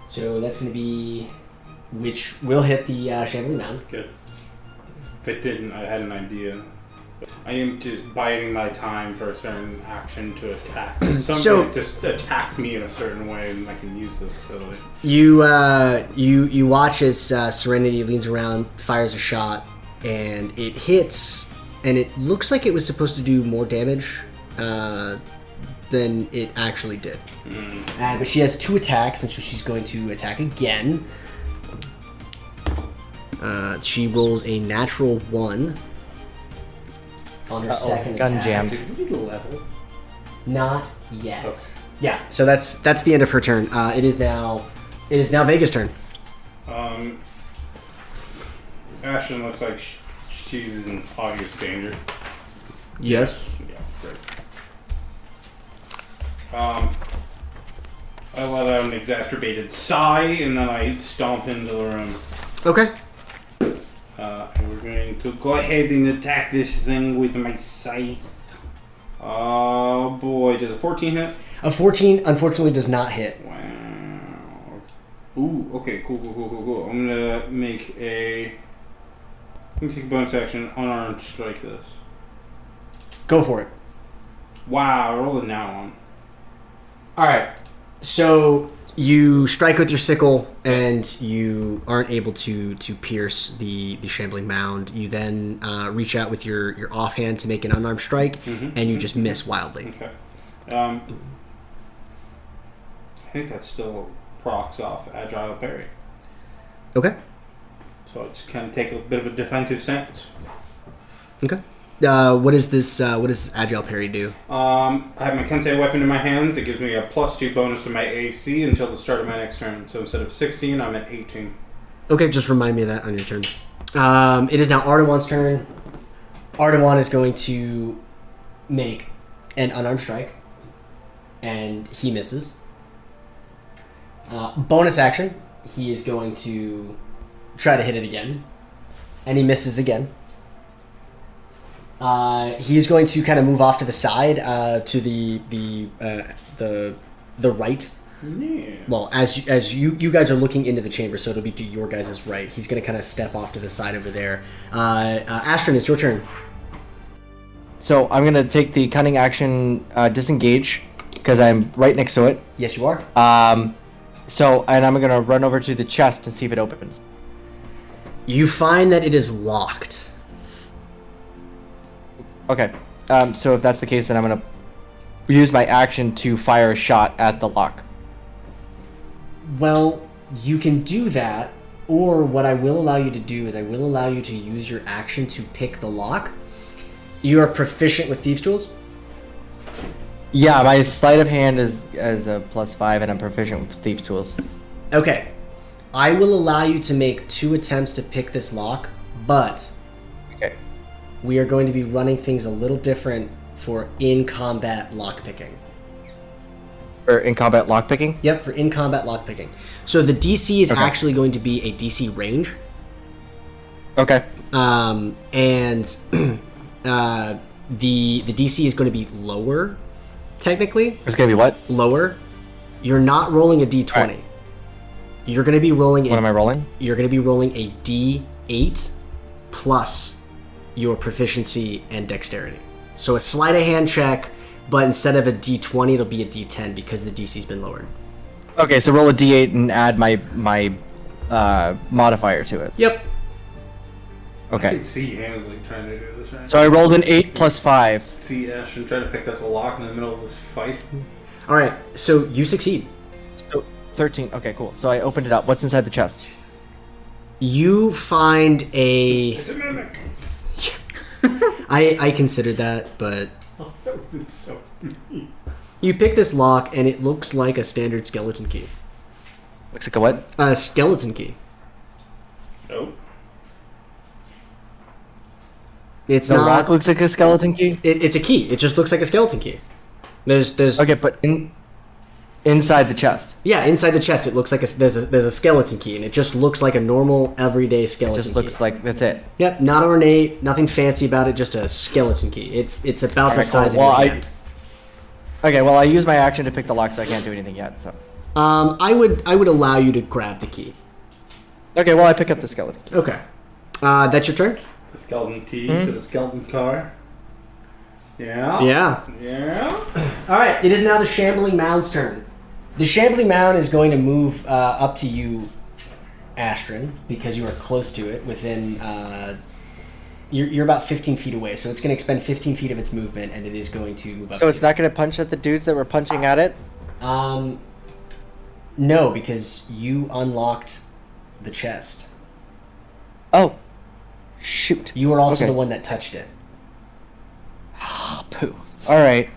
So that's going to be, which will hit the shambling mound. Good. If it didn't, I had an idea. I am just biding my time for a certain action to attack. Somebody just attack me in a certain way, and I can use this ability. You watch as Serenity leans around, fires a shot, and it hits, and it looks like it was supposed to do more damage than it actually did. But she has 2 attacks, and so she's going to attack again. She rolls a natural 1 on her second gun attack. jammed. Did we level? Not yet. Okay. Yeah, so that's the end of her turn. It is now Vega's turn. Astryn looks like she's in obvious danger. Yes. Yeah, great. I let out an exacerbated sigh, and then I stomp into the room. Okay. And we're going to go ahead and attack this thing with my scythe. Oh boy, does a 14 hit? A 14 unfortunately does not hit. Wow. Ooh, okay, cool. I'm gonna take a bonus action, unarmed strike this. Go for it. Wow, I rolled a nat one. Alright. So you strike with your sickle and you aren't able to pierce the shambling mound. You then reach out with your offhand to make an unarmed strike, and you just miss wildly. Okay. I think that still procs off Agile Parry. Okay. So I just kind of take a bit of a defensive stance. Okay. What does this Agile Parry do? I have my Kensei weapon in my hands. It gives me a +2 bonus to my AC until the start of my next turn. So instead of 16, I'm at 18. Okay, just remind me of that on your turn. It is now Arduon's turn. Arduon is going to make an unarmed strike, and he misses. Bonus action, he is going to try to hit it again, and he misses again. He's going to kind of move off to the side, to the right. Yeah. Well, as you guys are looking into the chamber, so it'll be to your guys' right. He's going to kind of step off to the side over there. Astryn, it's your turn. So I'm gonna take the cunning action, disengage, because I'm right next to it. Yes, you are. And I'm gonna run over to the chest and see if it opens. You find that it is locked. Okay. So if that's the case, then I'm gonna use my action to fire a shot at the lock. Well, you can do that, or what I will allow you to do is I will allow you to use your action to pick the lock. You are proficient with thieves' tools? Yeah, my sleight of hand is a +5, and I'm proficient with thieves' tools. Okay. I will allow you to make 2 attempts to pick this lock, but Okay. we are going to be running things a little different for in-combat lockpicking. Or in combat lockpicking? Yep, for in-combat lockpicking. So the DC is actually going to be a DC range. Okay. And the DC is going to be lower, technically. It's gonna be what? Lower. You're not rolling a D20. Alright. You're going to be rolling What am I rolling? You're going to be rolling a D8 plus your proficiency and dexterity. So a sleight of hand check, but instead of a D20, it'll be a D10 because the DC's been lowered. Okay, so roll a D8 and add my modifier to it. Yep. I Okay. can see Hansley trying to do this right So I rolled an 8 + 5. See Ashton trying to pick this lock in the middle of this fight. All right, so you succeed. So 13. Okay, cool. So I opened it up. What's inside the chest? You find a... It's a mimic. I considered that, but It's so you pick this lock and it looks like a standard skeleton key. Looks like a what? A skeleton key. Nope. It's The not. lock looks like a skeleton key? It's a key. It just looks like a skeleton key. There's. Okay, but inside the chest. Yeah, inside the chest, it looks like there's a skeleton key, and it just looks like a normal everyday It skeleton. just looks like that's it. Yep, not ornate, nothing fancy about it, just a skeleton key. It's about the Alright, size cool. of Well, your hand. Okay, well I used my action to pick the lock, so I can't do anything yet. So. I would allow you to grab the key. Okay, well I pick up the skeleton key. Okay, that's your turn. The skeleton key to the skeleton car. Yeah. Yeah. Yeah. All right, it is now the Shambling Mound's turn. The Shambling Mound is going to move up to you, Astryn, because you are close to it. Within, you're about 15 feet away, so it's going to expend 15 feet of its movement, and it is going to move up. So to it's you. not going to punch at the dudes that were punching at it? No, because you unlocked the chest. Oh. Shoot. You were also Okay. the one that touched it. Oh, poo. Alright.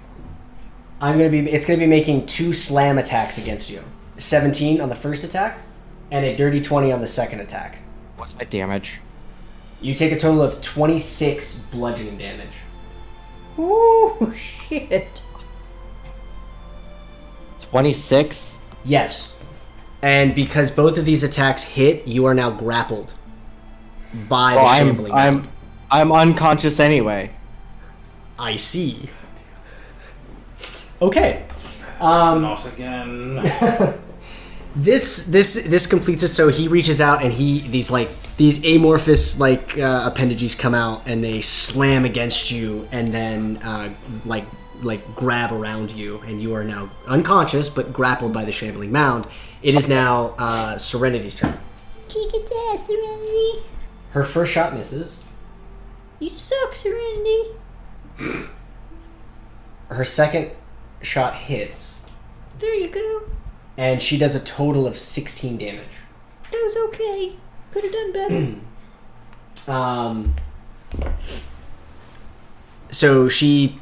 It's gonna be making 2 slam attacks against you. 17 on the first attack, and a dirty 20 on the second attack. What's my damage? You take a total of 26 bludgeoning damage. Ooh, shit. 26? Yes. And because both of these attacks hit, you are now grappled by the Shambling Mound. I'm unconscious anyway. I see. Okay. Nos again. This completes it. So he reaches out and these amorphous appendages come out and they slam against you and then grab around you, and you are now unconscious but grappled by the Shambling Mound. It is now Serenity's turn. Kick its ass, Serenity. Her first shot misses. You suck, Serenity. Her second shot hits, There you go. and she does a total of 16 damage. That was okay. Could have done better. So she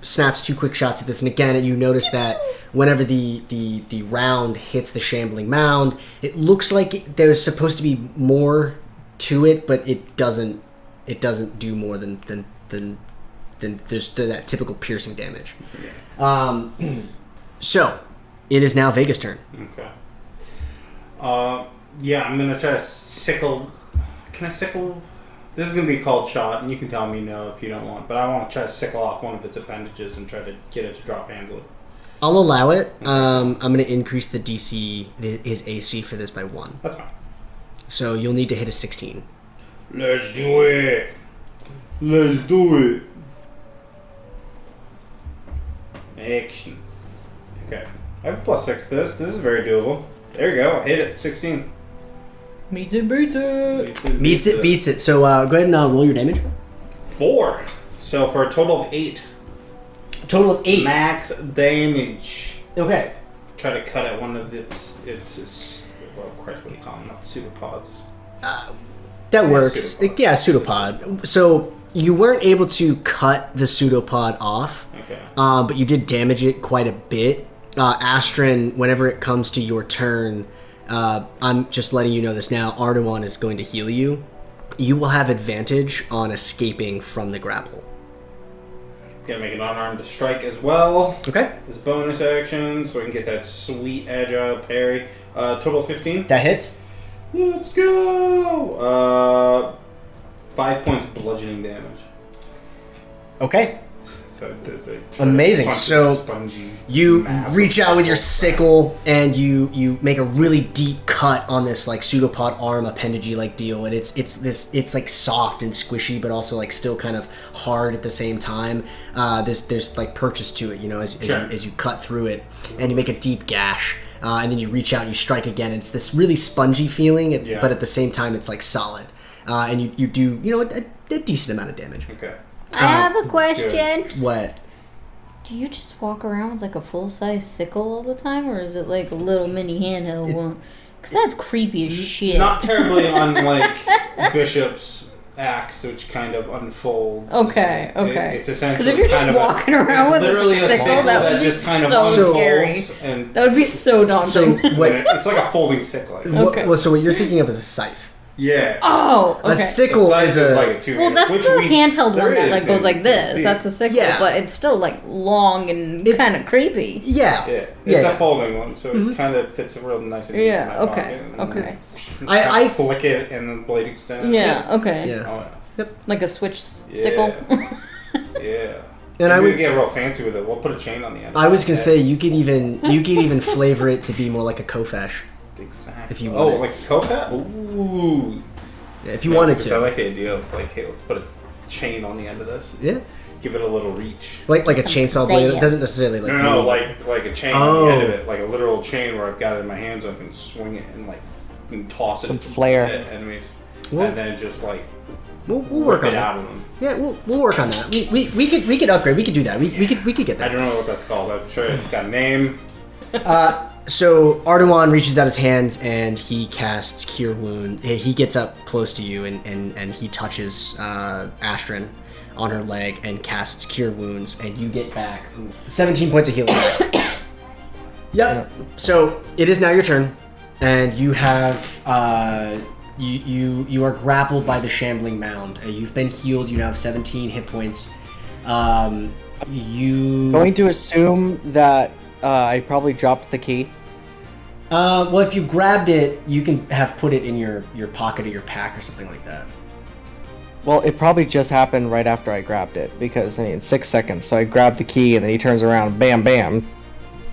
snaps 2 quick shots at this, and again, you notice that whenever the round hits the Shambling Mound, it looks like there's supposed to be more to it, but it doesn't it doesn't do more than just that typical piercing damage. So it is now Vega's turn. Okay. Yeah, I'm gonna try to sickle. Can I sickle? This is gonna be called shot, and you can tell me no if you don't want. But I want to try to sickle off one of its appendages and try to get it to drop handily. I'll allow it. I'm going to increase the DC, his AC for this by 1. That's fine. So you'll need to hit a 16. Let's do it. Let's do it. Actions. Okay. I have +6 to this. This is very doable. There you go. I hit it. 16. Meets it, beats it. Meets it, beats it. So go ahead and roll your damage. 4. So for a total of 8. A total of 8. Max damage. Okay. Try to cut at one of its well, Christ, what do you call them? Not pseudopods. That works. Pseudopod. Yeah, pseudopod. So you weren't able to cut the pseudopod off, Okay. but you did damage it quite a bit. Astryn, whenever it comes to your turn, I'm just letting you know this now, Arduon is going to heal you. You will have advantage on escaping from the grapple. Gonna make an unarmed strike as well. Okay. As bonus action, so we can get that sweet agile parry. Total 15. That hits. Let's go! 5 points bludgeoning damage. Okay. So there's a Amazing. So spongy you mass reach of out with your crap. sickle and you make a really deep cut on this like pseudopod arm appendage like deal, and it's like soft and squishy but also like still kind of hard at the same time. There's like purchase to it, you know, as you cut through it, and you make a deep gash. And then you reach out and you strike again. It's this really spongy feeling, but at the same time it's like solid. And you do, you know, a decent amount of damage. Okay. I have a question. What? Do you just walk around with like a full-size sickle all the time, or is it like a little mini handheld one? Because that's creepy as shit. Not terribly unlike Bishop's axe, which kind of unfolds. Okay. It's essentially Because if you're just kind walking of around with literally a sickle, that would be just kind of so unfolds scary. and That would be so daunting. So what? it's like a folding sickle. Okay. So what you're thinking of is a scythe. Yeah. Oh, okay. A sickle The is size a. like a 2 Well, that's which the we- handheld there one that like is goes in like this. D&D. That's a sickle, Yeah. but it's still like long and kind of creepy. Yeah. Yeah, it's Yeah. a folding one, so it kind of fits real nice and neat in Yeah. my Okay. pocket. Okay. I flick it and then blade extend. Yeah. Okay. Yeah. Oh, yeah. Like a switch Yeah. sickle. Yeah. And I we would. get real fancy with it. We'll put a chain on the end. I was gonna say you could even flavor it to be more like a kofesh Exactly. if you Oh, wanted. like Coca? Ooh. Yeah, if you wanted Because I to. like the idea of like, hey, let's put a chain on the end of this. Yeah. Give it a little reach. Like a chainsaw blade. It doesn't necessarily like. No, like a chain on Oh. the end of it, like a literal chain where I've got it in my hands, so I can swing it and toss Some it flair. at enemies, Well- and then just like We'll work rip on it that. out of them. Yeah, we'll work on that. We could upgrade. We could do that. We could get I that. don't know what that's called. I'm sure it's got a name. So Arduon reaches out his hands and he casts Cure Wound. He gets up close to you and he touches Astryn on her leg and casts Cure Wounds, and you get back 17 points of healing. Yep. So it is now your turn, and you have you are grappled by the shambling mound. You've been healed. You now have 17 hit points. You Going to assume that I probably dropped the key. well, if you grabbed it, you can have put it in your pocket or your pack or something like that. Well, it probably just happened right after I grabbed it, because, 6 seconds. So I grabbed the key, and then he turns around, bam, bam.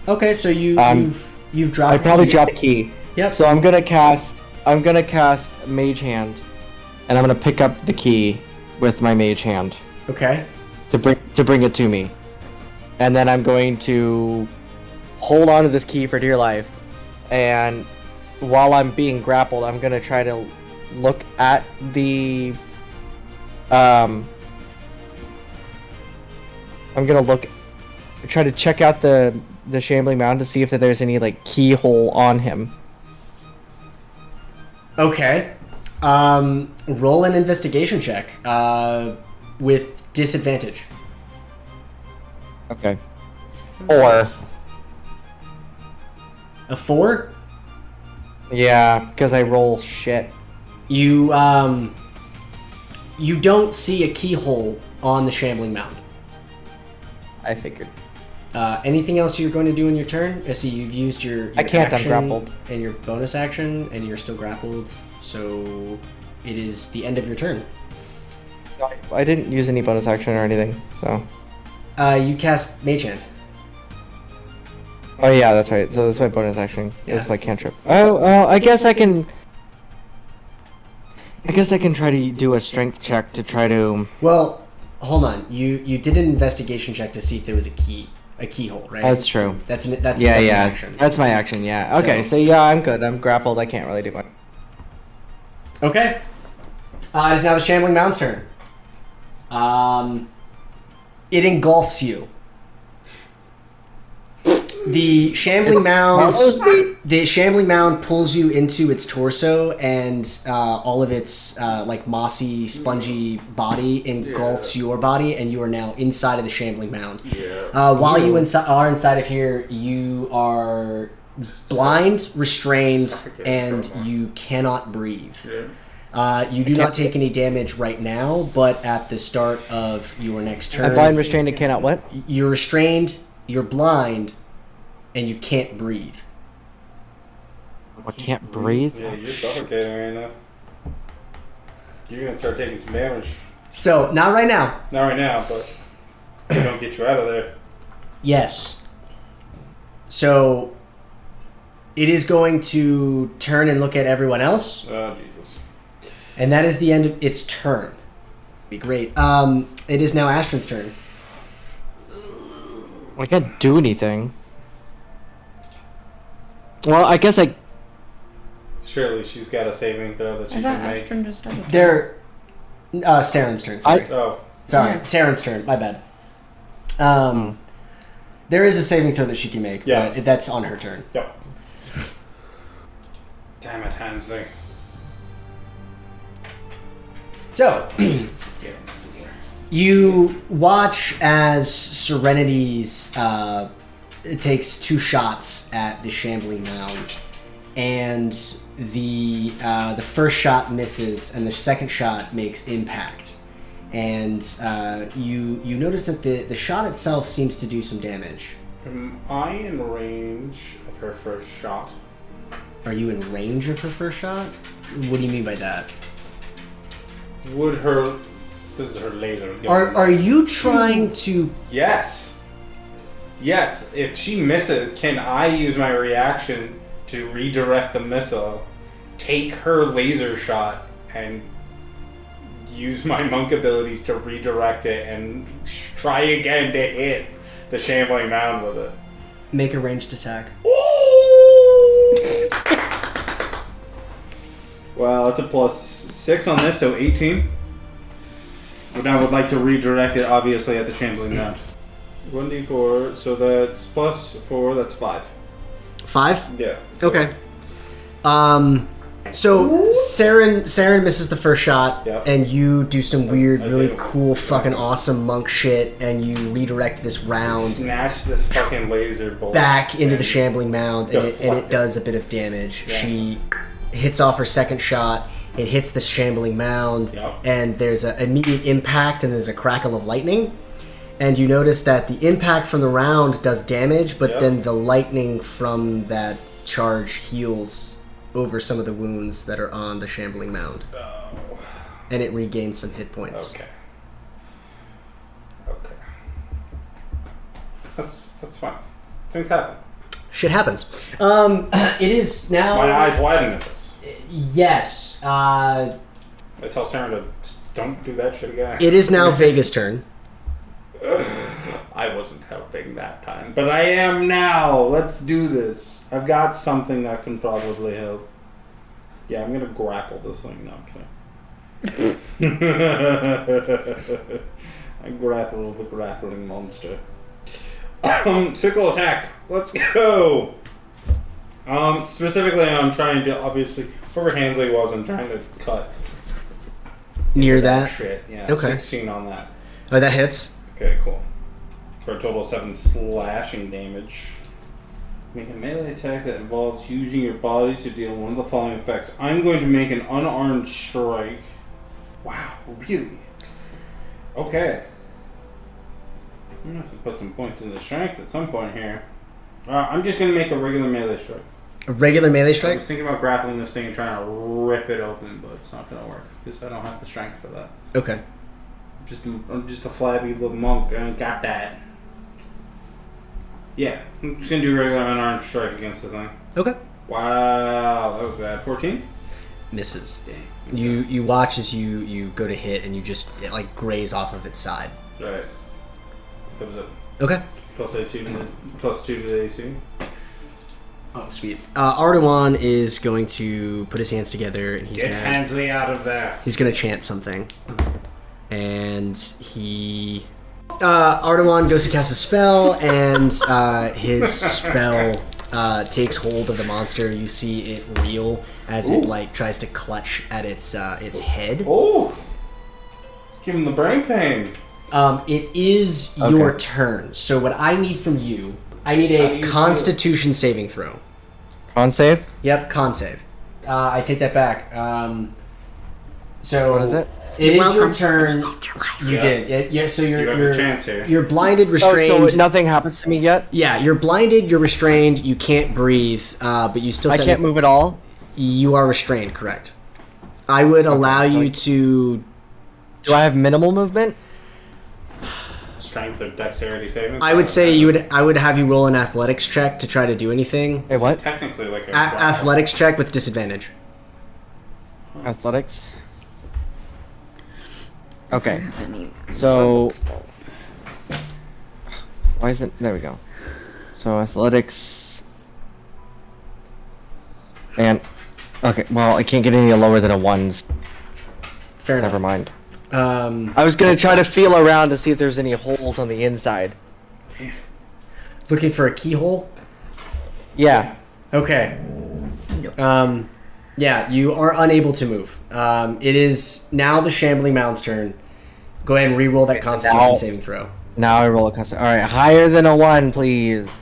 Okay, so you've dropped. I the probably key. dropped the key. Yep. So I'm gonna cast Mage Hand, and I'm gonna pick up the key with my Mage Hand Okay. to bring it to me, and then I'm going to hold on to this key for dear life, and while I'm being grappled, I'm gonna try to look at the I'm gonna try to check out the shambling mound to see if there's any like keyhole on him. Okay. Roll an investigation check with disadvantage. Okay. 4. A 4. Yeah, because I roll shit. You you don't see a keyhole on the shambling mound. I figured. Anything else you're going to do in your turn? I see you've used your I can't, I'm action grappled. and your bonus action, and you're still grappled. So it is the end of your turn. I didn't use any bonus action or anything, so. You cast Mage Hand. Oh yeah, that's right. So that's my bonus action. Yeah. It's my cantrip. Oh, well, I guess I can try to do a strength check to try to. Well, hold on. You did an investigation check to see if there was a keyhole, right? That's true. That's an Yeah, action. That's my action. Yeah. Okay. So yeah, I'm good. I'm grappled. I can't really do much. Okay. It is now the Shambling Mound's turn. It engulfs you. The Shambling Mound pulls you into its torso, and all of its like mossy, spongy body engulfs your body, and you are now inside of the Shambling Mound. Yeah. While you are inside of here, you are blind, restrained, and you cannot breathe. Yeah. You do not take any damage right now, but at the start of your next turn, I'm blind, restrained, and cannot what? You're restrained, you're blind, and you can't breathe. I can't breathe. Yeah, you're suffocating right now. You're gonna start taking some damage. So, not right now. Not right now, but we don't get you out of there. Yes. So, it is going to turn and look at everyone else, Oh, Jesus. and that is the end of its turn. Be great. It is now Astryn's turn. I can't do anything. Well, I guess I. Surely she's got a saving throw that she I thought can make. Astryn just had it. They're Saren's turn. Sorry, Oh, sorry, Yeah. Saren's turn. My bad. There is a saving throw that she can make, Yeah. but that's on her turn. yep. Damn it, Hansley. So, you watch as Serenity's it takes 2 shots at the Shambling Mound, and the first shot misses, and the second shot makes impact. And you notice that the shot itself seems to do some damage. Am I in range of her first shot? Are you in range of her first shot? What do you mean by that? Would her... This is her laser. Are you trying to... Yes. Yes. If she misses, can I use my reaction to redirect the missile, take her laser shot, and use my monk abilities to redirect it and try again to hit the Shambling Mound with it? Make a ranged attack. Well, it's a +6 on this, so 18. But I would like to redirect it, obviously, at the Shambling Mound. 1d4, so that's +4, that's 5. 5? Yeah. So Okay. So Saren misses the first shot, Yep. and you do some weird, I really do. cool, fucking awesome monk shit, and you redirect this round Snatch this fucking laser bolt back into the and Shambling Mound, and deflect it it. does a bit of damage. Yeah. She hits off her second shot. It hits the Shambling Mound, Yep. and there's an immediate impact, and there's a crackle of lightning. And you notice that the impact from the round does damage, but Yep. then the lightning from that charge heals over some of the wounds that are on the Shambling Mound. Oh, And it regains some hit points. okay. Okay. That's fine. Things happen. Shit happens. It is now... My eyes widen at this. Yes. I tell Sarah to don't do that shit again. It is now Vega's turn. I wasn't helping that time, but I am now. Let's do this. I've got something that can probably help. Yeah, I'm gonna grapple this thing. No, I'm kidding. I grapple the grappling monster. Sickle attack. Let's go. Specifically, I'm trying to obviously whoever Hansley was. I'm trying to cut Near that. shit. Yeah, Okay. 16 on that. Oh, that hits. Okay, cool. For a total of 7 slashing damage. Make a melee attack that involves using your body to deal one of the following effects. I'm going to make an unarmed strike. Wow, really? Okay. I'm gonna have to put some points into strength at some point here. I'm just gonna make a regular melee strike. A regular melee I strike? was thinking about grappling this thing and trying to rip it open, but it's not gonna work because I don't have the strength for that. Okay. I'm just a flabby little monk. I don't got that. Yeah, I'm just gonna do regular unarmed strike against the thing. Okay. Wow, that was bad. 14? Misses. Dang. You watch as you go to hit and you just like graze off of its side. Right. That was it. Okay. Plus 2 to the AC. Oh, sweet. Arduon is going to put his hands together and he's Get Hansley out of there. He's gonna chant something, and he Arduon goes to cast a spell, and his spell takes hold of the monster. You see it reel as it like tries to clutch at its head. Oh! Let's give him the brain pain. It is your turn. So what I need from you, I need a Constitution saving throw. Con save? Yep, con save. I take that back. So What is it? It is your welcome. turn. You saved your life. You did. Yeah. So You have a chance here. you're blinded, Oh, restrained. so nothing happens to me yet? Yeah, you're blinded. You're restrained. You can't breathe. But you still. I can't move at all? You are restrained. Correct. I would allow so you to. Do I have minimal movement? Strength or dexterity saving? I would say you would. I would have you roll an athletics check to try to do anything. Wait, what? Technically, like a Athletics check with disadvantage. Athletics? Okay. So, why is it? There we go. So athletics, and okay. Well, I can't get any lower than a ones. Fair enough. Never mind. I was gonna try to feel around to see if there's any holes on the inside. Looking for a keyhole. Yeah. Okay. Yeah, you are unable to move. It is now the Shambling Mound's turn. Go ahead and re-roll that Okay, so Constitution now- saving throw. Now I roll a constant. All right, higher than a 1, please.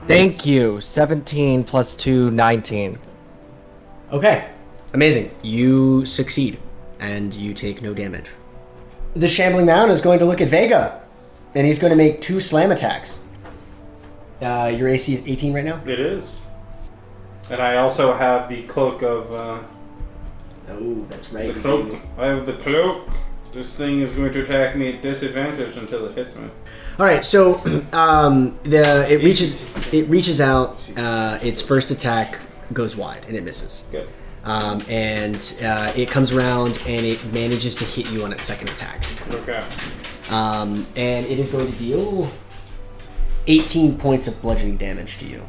Thank you. 17 plus 2, 19. Okay, amazing. You succeed, and you take no damage. The Shambling Mound is going to look at Vega, and he's going to make 2 slam attacks. Your AC is 18 right now? It is. And I also have the cloak of... Oh, that's right. the cloak. I have the cloak. This thing is going to attack me at disadvantage until it hits me. All right, so it reaches out. Its first attack goes wide, and it misses. Good. And it comes around, and it manages to hit you on its second attack. Okay. And it is going to deal 18 points of bludgeoning damage to you.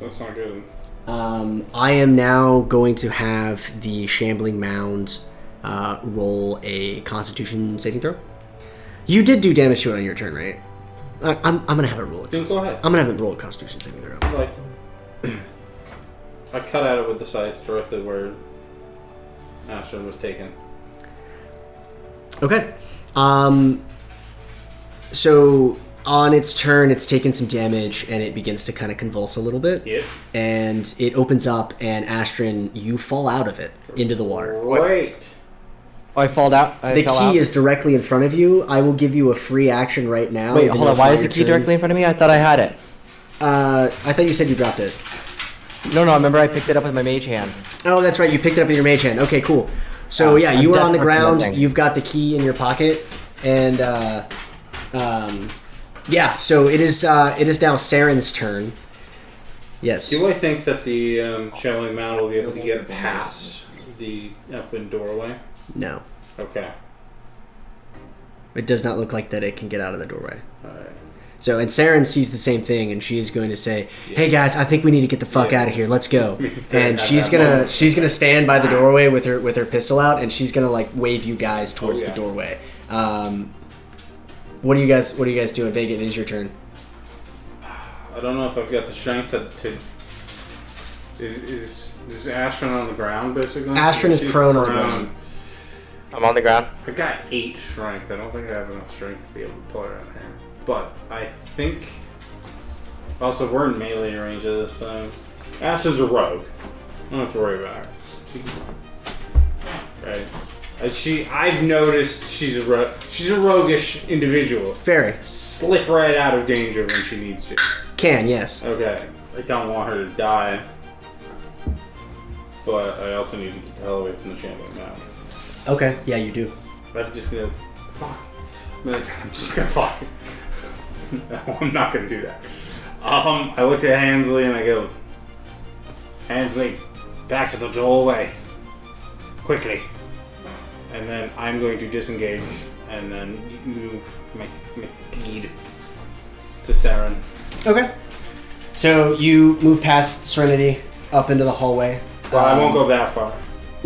That's not good. I am now going to have the Shambling Mound roll a Constitution saving throw. You did do damage to it on your turn, right? I'm gonna have it roll a Then go ahead. I'm gonna have it roll a Constitution saving throw. Like, I cut at it with the scythe directly where Astryn was taken. Okay. So on its turn, it's taken some damage, and it begins to kind of convulse a little bit. Yep. And it opens up, and Astryn, you fall out of it into the water. Wait. Oh, I fell out. The key is directly in front of you. I will give you a free action right now. Wait, even hold though on. it's Why not is the your key turn. directly in front of me? I thought I had it. I thought you said you dropped it. No, I remember I picked it up with my mage hand. Oh, that's right. You picked it up in your mage hand. Okay, cool. So yeah, I'm you are on the desperate for that ground. thing. You've got the key in your pocket, and yeah. So it is now Saren's turn. Yes. Do I think that the Shambling Mound will be able to get past the open doorway? No. Okay. It does not look like that it can get out of the doorway. Alright. So, and Saren sees the same thing, and she is going to say, "Hey guys, I think we need to get the fuck Yeah. out of here. Let's go." too, And at she's that gonna moment. she's gonna stand by the doorway with her pistol out, and she's gonna like wave you guys towards yeah. the doorway. What are you guys doing? Vega, it is your turn. I don't know if I've got the strength to... Is Astryn on the ground, basically? Astryn is She's prone on the ground. I'm on the ground. I got 8 strength. I don't think I have enough strength to be able to pull her out here. But I think... Also, we're in melee range of this thing. Ash is a rogue. I don't have to worry about her. Right. I've noticed she's a roguish individual. Very. Slip right out of danger when she needs to. Can, yes. Okay. I don't want her to die. But I also need to get the hell away from the shambling mound. Okay, yeah, you do. I'm just gonna... Fuck. I'm just gonna fuck. No, I'm not gonna do that. I look at Hansley and I go, Hansley, back to the doorway. Quickly. And then I'm going to disengage and then move my speed to Saren. Okay. So you move past Serenity up into the hallway. Well, I won't go that far.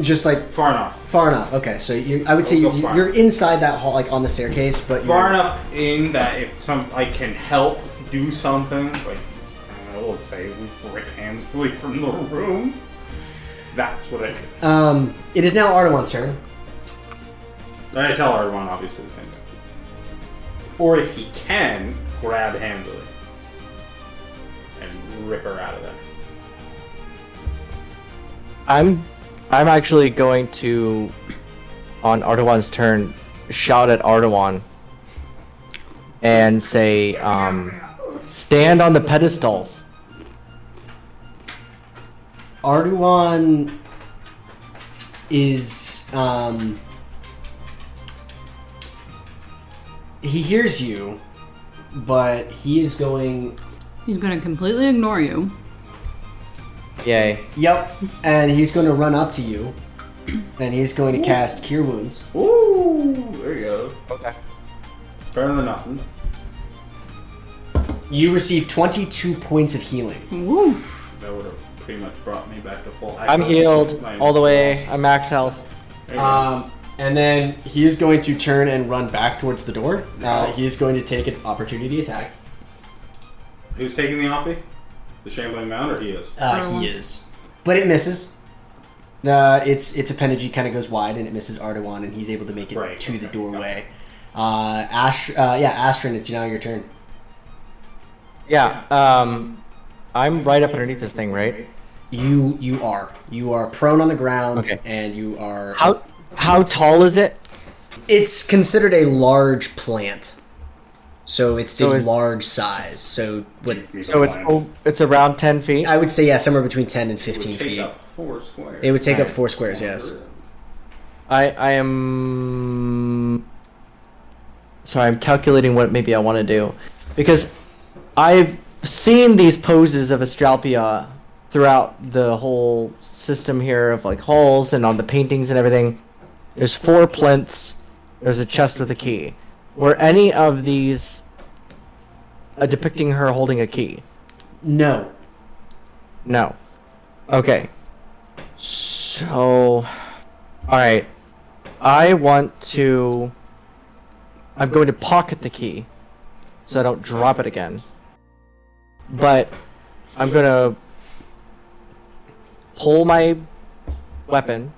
Just like far enough. Far enough. Okay, so I would say you're inside that hall, like on the staircase, but far enough in that if I can help do something, like I don't know, let's say we rip Hansley from the room. That's what I do. It is now Arduon's turn. I tell Arduon obviously the same thing. Or if he can, grab Hansley and rip her out of there. I'm actually going to, on Arduon's turn, shout at Arduon and say, stand on the pedestals. Arduon is, he hears you, but he is going... He's going to completely ignore you. Yay. Yep, and he's going to run up to you, and he's going to cast Cure Wounds. Ooh, there you go. Okay. Better than nothing. You receive 22 points of healing. Woo. That would have pretty much brought me back to full. I'm healed all the way. I'm max health. And then he is going to turn and run back towards the door. He is going to take an opportunity attack. Who's taking the oppie? The shambling mound, or he is? He is. But it misses. Its appendages kind of goes wide, and it misses Arduon, and he's able to make it to the doorway. Astryn, it's now your turn. Yeah, I'm right up underneath this thing, right? You are. You are prone on the ground, okay. And you are... How tall is it? It's considered a large plant. So it's a large size. So it's around 10 feet? I would say, yeah, somewhere between 10 and 15 feet. It would take up 4 squares. It would take up 4 squares, yes. I am... Sorry, I'm calculating what maybe I want to do. Because I've seen these poses of Astraltpia throughout the whole system here of like halls and on the paintings and everything. There's 4 plinths. There's a chest with a key. Were any of these depicting her holding a key? No. No. Okay. So... Alright. I'm going to pocket the key so I don't drop it again. But I'm going to pull my weapon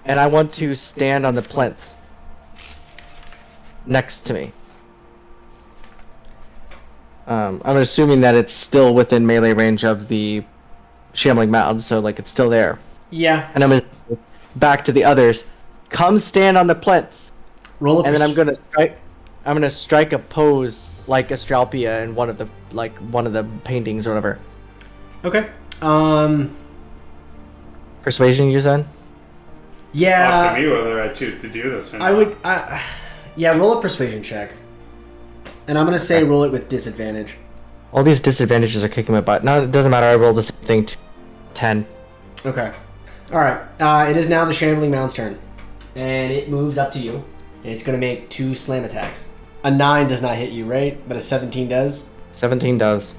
and I want to stand on the plinth next to me. I'm assuming that it's still within melee range of the shambling mound, so like it's still there. Yeah. And I'm gonna back to the others. Come stand on the plinths. Roll up. And then I'm gonna strike a pose like Astraltpia in one of the paintings or whatever. Okay. Persuasion, you said? Yeah. Up to me whether I choose to do this or not. I would. Yeah, roll a persuasion check. And I'm gonna say roll it with disadvantage. All these disadvantages are kicking my butt. No, it doesn't matter. I rolled the same thing. 10. Okay. All right. It is now the shambling mound's turn, and it moves up to you, and it's gonna make 2 slam attacks. A 9 does not hit you, right? But a 17 does. 17 does.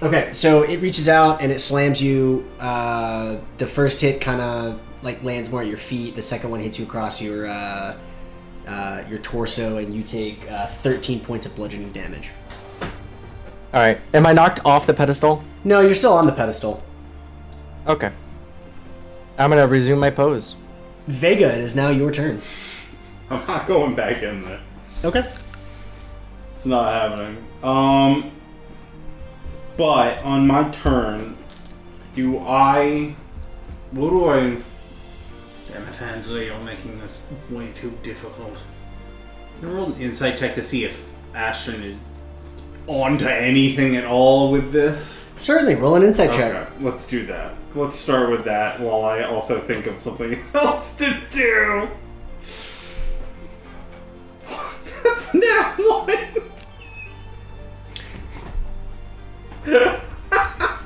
Okay, so it reaches out and it slams you. The first hit kind of like lands more at your feet. The second one hits you across your torso, and you take 13 points of bludgeoning damage. All right. Am I knocked off the pedestal? No, you're still on the pedestal. Okay. I'm gonna resume my pose. Vega, it is now your turn. I'm not going back in there. Okay. It's not happening. But on my turn, do I What do I... Damn it, Angela, you're making this way too difficult. Can I roll an insight check to see if Astryn is onto anything at all with this? Certainly, roll an insight check. Okay, let's do that. Let's start with that while I also think of something else to do. That's now one.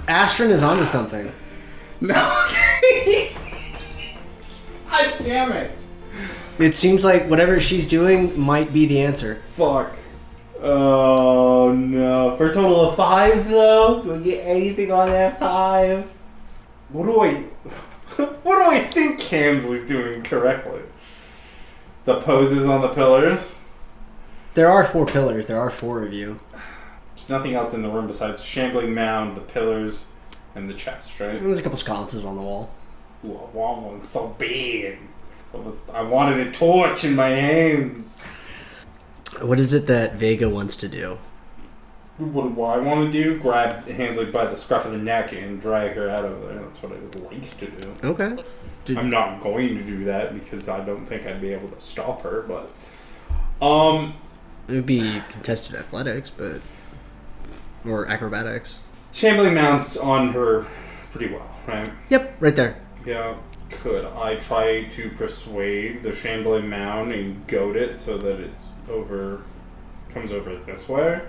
Astryn is onto something. No. God damn it. It seems like whatever she's doing might be the answer. Fuck. Oh no. For a total of 5 though? Do I get anything on that 5? What do I think Kansley's doing correctly? The poses on the pillars? There are 4 pillars. There are 4 of you. There's nothing else in the room besides shambling mound, the pillars, and the chest, right? There's a couple sconces on the wall. Ooh, I want one so big. I wanted a torch in my hands. What is it that Vega wants to do? What do I want to do? Grab Hansley by the scruff of the neck and drag her out of there. That's what I would like to do. Okay. I'm not going to do that because I don't think I'd be able to stop her, but... It would be contested athletics, but... Or acrobatics. Shambling mounts on her pretty well, right? Yep, right there. Yeah. Could I try to persuade the shambling mound and goad it so that it's comes over this way?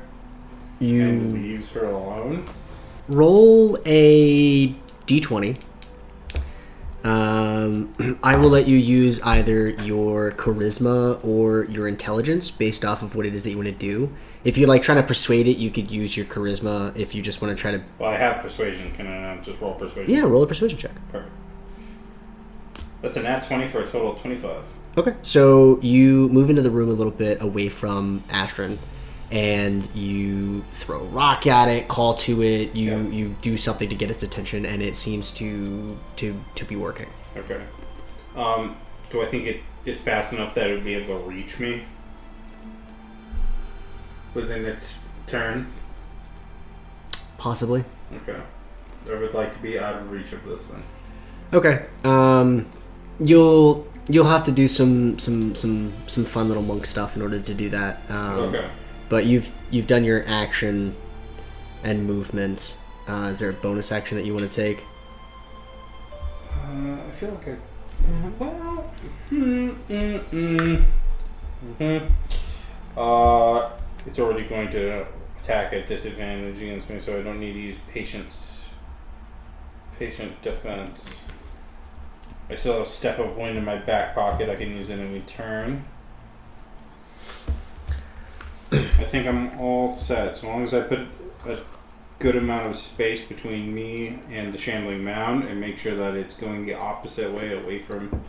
And leaves her alone? Roll a d20. I will let you use either your charisma or your intelligence based off of what it is that you want to do. If you're like trying to persuade it, you could use your charisma. If you just want to try to... Well, I have persuasion. Can I not just roll persuasion? Yeah, roll a persuasion check. Perfect. That's a nat 20 for a total of 25. Okay, so you move into the room a little bit away from Astryn, and you throw a rock at it, call to it, you do something to get its attention, and it seems to be working. Okay. Do I think it's fast enough that it would be able to reach me within its turn? Possibly. Okay. I would like to be out of reach of this thing. Okay. You'll have to do some fun little monk stuff in order to do that. Okay. But you've done your action and movement. Is there a bonus action that you want to take? I feel like it's already going to attack at disadvantage against me, so I don't need to use patient defense. I still have a step of wind in my back pocket. I can use it any turn. I think I'm all set. So long as I put a good amount of space between me and the shambling mound and make sure that it's going the opposite way away from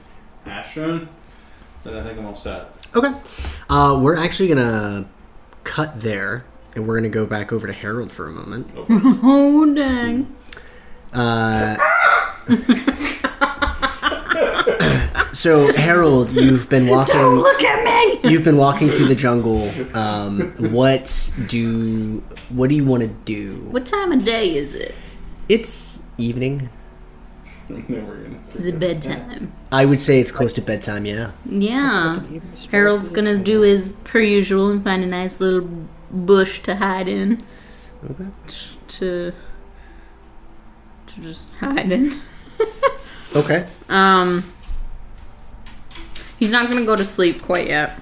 Astryn, then I think I'm all set. Okay. We're actually going to cut there, and we're going to go back over to Harold for a moment. Okay. Oh, dang. So Harold, you've been walking. Don't look at me! You've been walking through the jungle. What do you want to do? What time of day is it? It's evening. Is it bedtime? I would say it's close to bedtime. Yeah. Yeah. Harold's gonna do his per usual and find a nice little bush to hide in. Okay. To just hide in. Okay. He's not gonna go to sleep quite yet.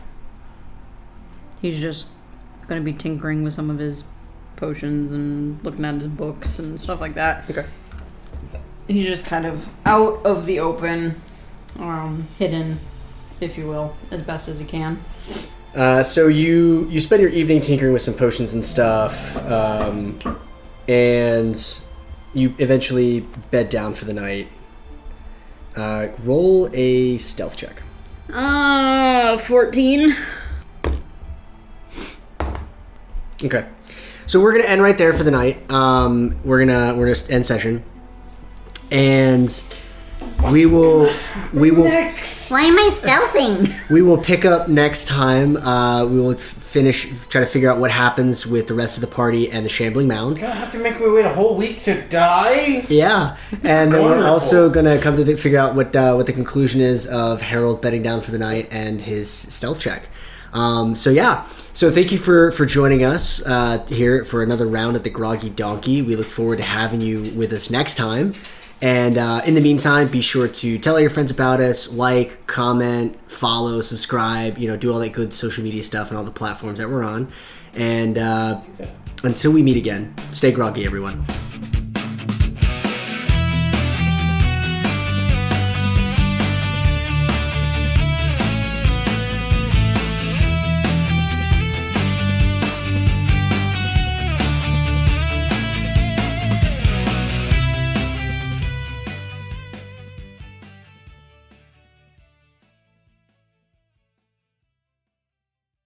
He's just gonna be tinkering with some of his potions and looking at his books and stuff like that. Okay. He's just kind of out of the open, hidden, if you will, as best as he can. So you spend your evening tinkering with some potions and stuff, and you eventually bed down for the night. Roll a stealth check. 14. Okay. So we're gonna end right there for the night. We're gonna end session, and we will Why am I stealthing? we will pick up next time. We will try to figure out what happens with the rest of the party and the shambling mound. I have to make me wait a whole week to die. Yeah, and then we're Wonderful. also gonna come to figure out what the conclusion is of Harold bedding down for the night and his stealth check. So thank you for joining us here for another round at the Groggy Donkey. We look forward to having you with us next time. And in the meantime, be sure to tell all your friends about us, like, comment, follow, subscribe, do all that good social media stuff and all the platforms that we're on. And until we meet again, stay groggy, everyone.